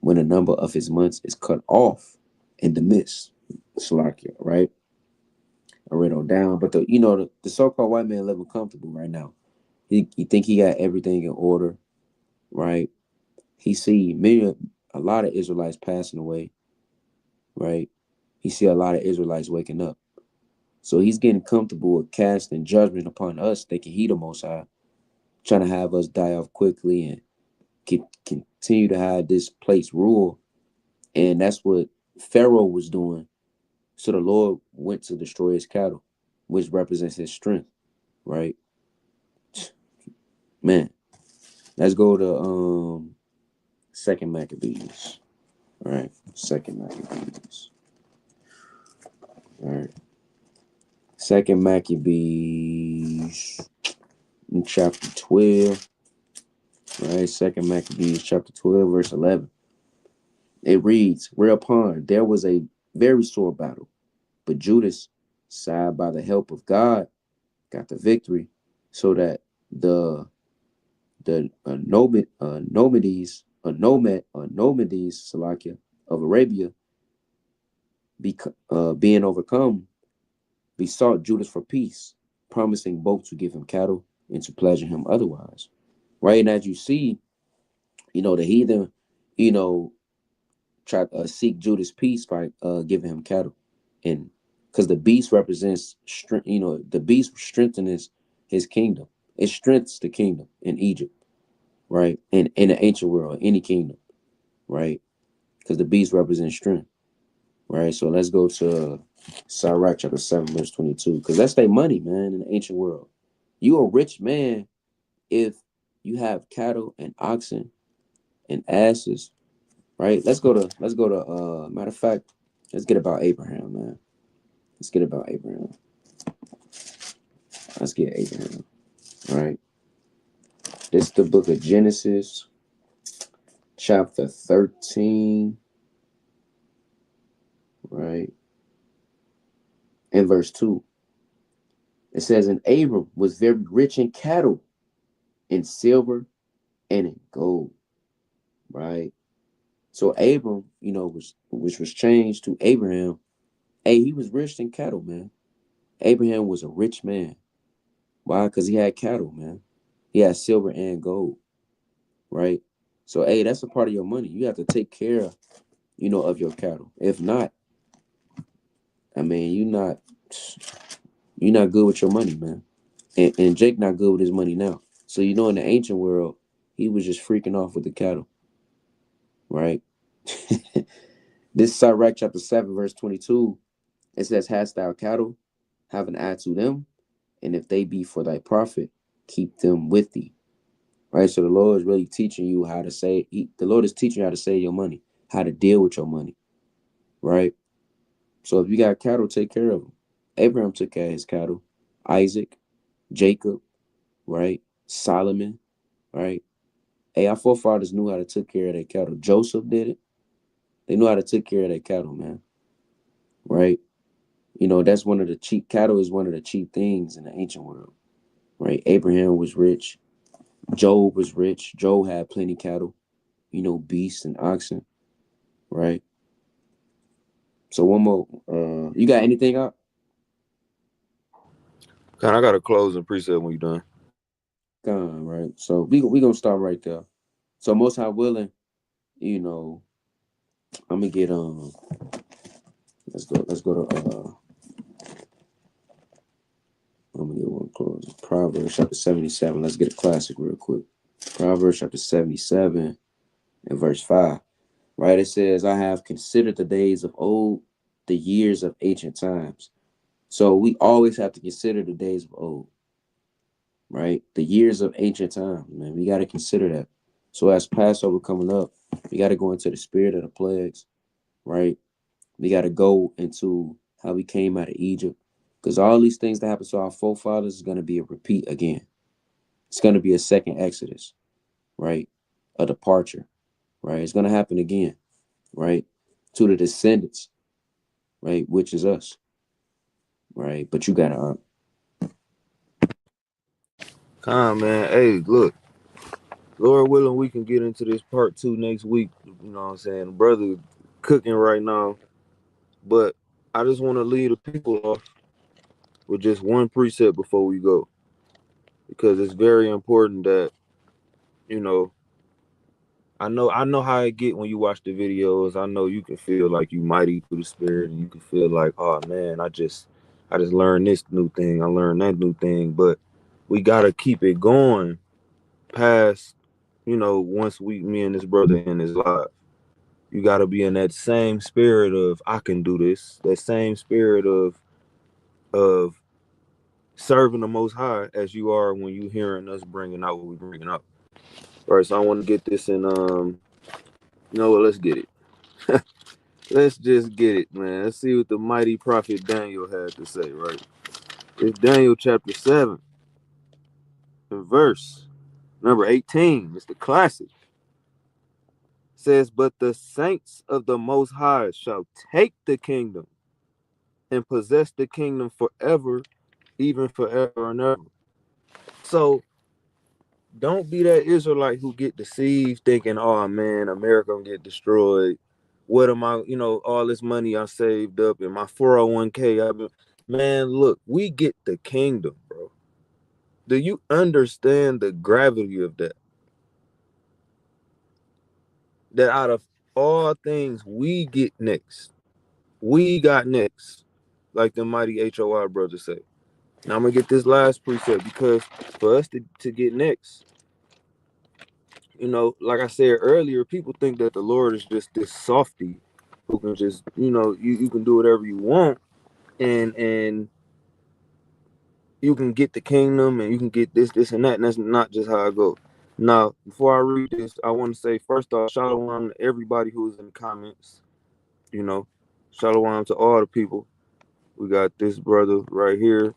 when the number of his months is cut off in the midst?" Salakia, right? I read on down, but the so-called white man living comfortable right now. He think he got everything in order, right? He see a lot of Israelites passing away, right? He see a lot of Israelites waking up. So he's getting comfortable with casting judgment upon us, thinking he the Most High, trying to have us die off quickly and continue to have this place rule. And that's what Pharaoh was doing. So the Lord went to destroy his cattle, which represents his strength, right? Man, let's go to Second Maccabees. All right, Second Maccabees. All right, Second Maccabees in chapter 12. All right, Second Maccabees chapter 12, verse 11. It reads, "Whereupon there was a very sore battle, but Judas, side by the help of God, got the victory, so that the Nomades, Salakia, of Arabia, being overcome, besought Judas for peace, promising both to give him cattle and to pleasure him otherwise." Right, and as you see, the heathen, you know, try to seek Judas' peace by giving him cattle, and because the beast represents strength, the beast strengthens his kingdom. It strengthens the kingdom in Egypt, right? In the ancient world, any kingdom, right? Because the beast represents strength, right? So let's go to Sirach chapter 7, verse 22, because that's their money, man, in the ancient world. You a rich man if you have cattle and oxen and asses, right? Let's go to matter of fact, let's get about Abraham, man. Let's get about Abraham. Let's get Abraham. All right. This is the book of Genesis, chapter 13, right? And verse 2. It says, "And Abram was very rich in cattle, in silver, and in gold." Right? So Abram, which was changed to Abraham. Hey, he was rich in cattle, man. Abraham was a rich man. Why? Because he had cattle, man. He had silver and gold, right? So, hey, that's a part of your money. You have to take care, of your cattle. If not, I mean, you're not good with your money, man. And Jake not good with his money now. So, in the ancient world, he was just freaking off with the cattle, right? This is Sirach chapter 7, verse 22. It says, "Hast thou cattle? Have an eye to them, and if they be for thy profit, keep them with thee." Right? So the Lord is really teaching you how to save. The Lord is teaching you how to save your money, how to deal with your money, right? So if you got cattle, take care of them. Abraham took care of his cattle. Isaac, Jacob, right? Solomon, right? Hey, our forefathers knew how to take care of their cattle. Joseph did it. They knew how to take care of their cattle, man, right? That's one of the cheap cattle is one of the cheap things in the ancient world, right? Abraham was rich. Job was rich. Job had plenty cattle, beasts and oxen, right? So one more. You got anything up?
Kind of got a closing preset when you done.
Gone, right? So we gonna stop right there. So most high willing, you know, I'm gonna get let's go to I'm gonna get one close. Proverbs chapter 77. Let's get a classic real quick. Proverbs chapter 77 and verse 5. Right? It says, I have considered the days of old, the years of ancient times. So we always have to consider the days of old, right? The years of ancient times, man. We got to consider that. So as Passover coming up, we got to go into the spirit of the plagues, right? We got to go into how we came out of Egypt. Because all these things that happened to our forefathers is going to be a repeat again. It's going to be a second Exodus, right? A departure, right? It's going to happen again, right? To the descendants, right? Which is us, right? But you got to,
Come, man. Hey, look, Lord willing, we can get into this part two next week. You know what I'm saying? Brother cooking right now. But I just want to lead the people off with just one precept before we go. Because it's very important that, you know, I know how it get when you watch the videos. I know you can feel like you mighty through the spirit and you can feel like, oh man, I just learned this new thing. I learned that new thing. But we gotta keep it going past, once me and this brother in his life. You gotta be in that same spirit of I can do this, that same spirit of serving the most high as you are when you hearing us bringing out what we bringing out. All right, so I want to get this in you know what, let's get it. Let's just get it, man. Let's see what the mighty prophet Daniel had to say, right? It's Daniel chapter 7 and verse number 18. It's the classic. It says, but the saints of the Most High shall take the kingdom and possess the kingdom forever, even forever and ever. So don't be that Israelite who get deceived thinking, oh man, America gonna get destroyed. What am I, all this money I saved up in my 401k? Man, look, we get the kingdom, bro. Do you understand the gravity of that? That out of all things, we get next. We got next, like the mighty HOI brothers say. Now I'm gonna get this last precept because for us to get next, like I said earlier, people think that the Lord is just this softy who can just, you can do whatever you want and you can get the kingdom and you can get this, and that. And that's not just how I go. Now, before I read this, I want to say first off, shalom to everybody who's in the comments. You know, shalom to all the people. We got this brother right here,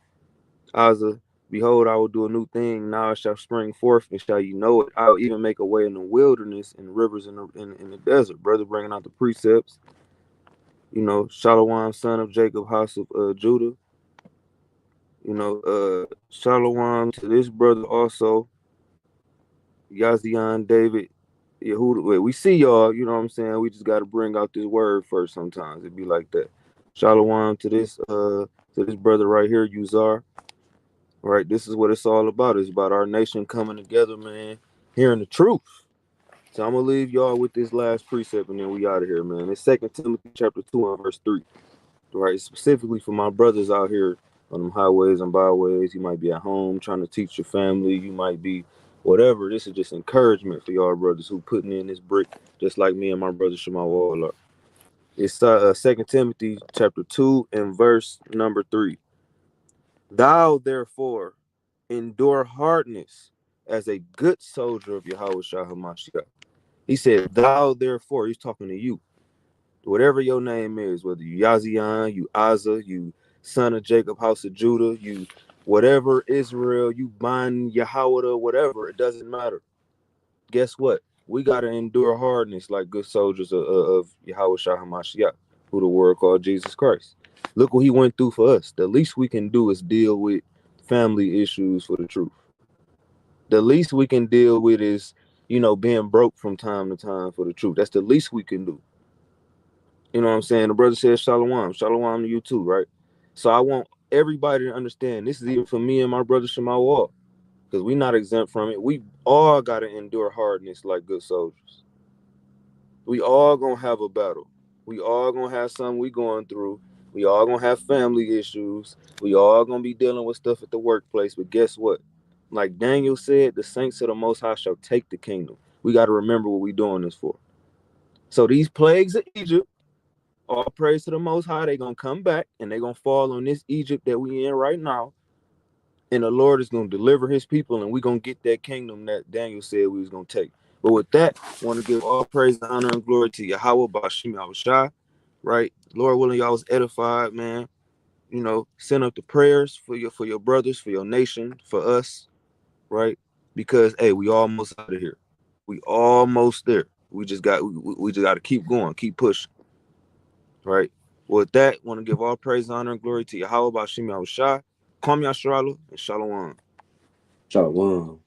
Azza. Behold, I will do a new thing. Now it shall spring forth, and shall you know it? I will even make a way in the wilderness and rivers in the desert. Brother bringing out the precepts. Shalom, son of Jacob, house of Judah. Shalom to this brother also, Yazian David. Yehuda. We see y'all, you know what I'm saying? We just got to bring out this word first sometimes. It be like that. Shalom to this brother right here, Uzar. Right, this is what it's all about. It's about our nation coming together, man, hearing the truth. So I'm gonna leave y'all with this last precept, and then we out of here, man. It's 2 Timothy chapter 2 and verse 3. Right, specifically for my brothers out here on them highways and byways. You might be at home trying to teach your family. You might be whatever. This is just encouragement for y'all brothers who putting in this brick, just like me and my brother Shema Wall are. It's 2 Timothy chapter 2 and verse number 3. Thou therefore endure hardness as a good soldier of Yahweh Shah Hamashiach. He said, thou therefore, he's talking to you. Whatever your name is, whether you Yazian, you Azza, you son of Jacob, house of Judah, you whatever Israel, you bind Yahweh, whatever, it doesn't matter. Guess what? We got to endure hardness like good soldiers of Yahweh Shah Hamashiach, who the world called Jesus Christ. Look what he went through for us. The least we can do is deal with family issues for the truth. The least we can deal with is, being broke from time to time for the truth. That's the least we can do. You know what I'm saying? The brother says shalom. Shalom to you too, right? So I want everybody to understand this is even for me and my brother Shema Wall. because we not exempt from it. We all got to endure hardness like good soldiers. We all gonna have a battle. We all gonna have something we going through. We all gonna have family issues. We all gonna be dealing with stuff at the workplace. But guess what? Like Daniel said, the saints of the Most High shall take the kingdom. We got to remember what we doing this for. So these plagues of Egypt, all praise to the Most High, they gonna come back and they gonna fall on this Egypt that we in right now. And the Lord is gonna deliver his people, and we gonna get that kingdom that Daniel said we was gonna take. But with that, I want to give all praise, honor, and glory to Yahweh Bashim Yahushai, right? Lord willing, y'all was edified, man. You know, send up the prayers for your brothers, for your nation, for us, right? Because hey, we almost out of here. We almost there. We just got to keep going, keep pushing, right? With that, want to give all praise, honor, and glory to Yahweh Bashim Yahushai, Kwam Yasharala, and Shalom.
Shalom.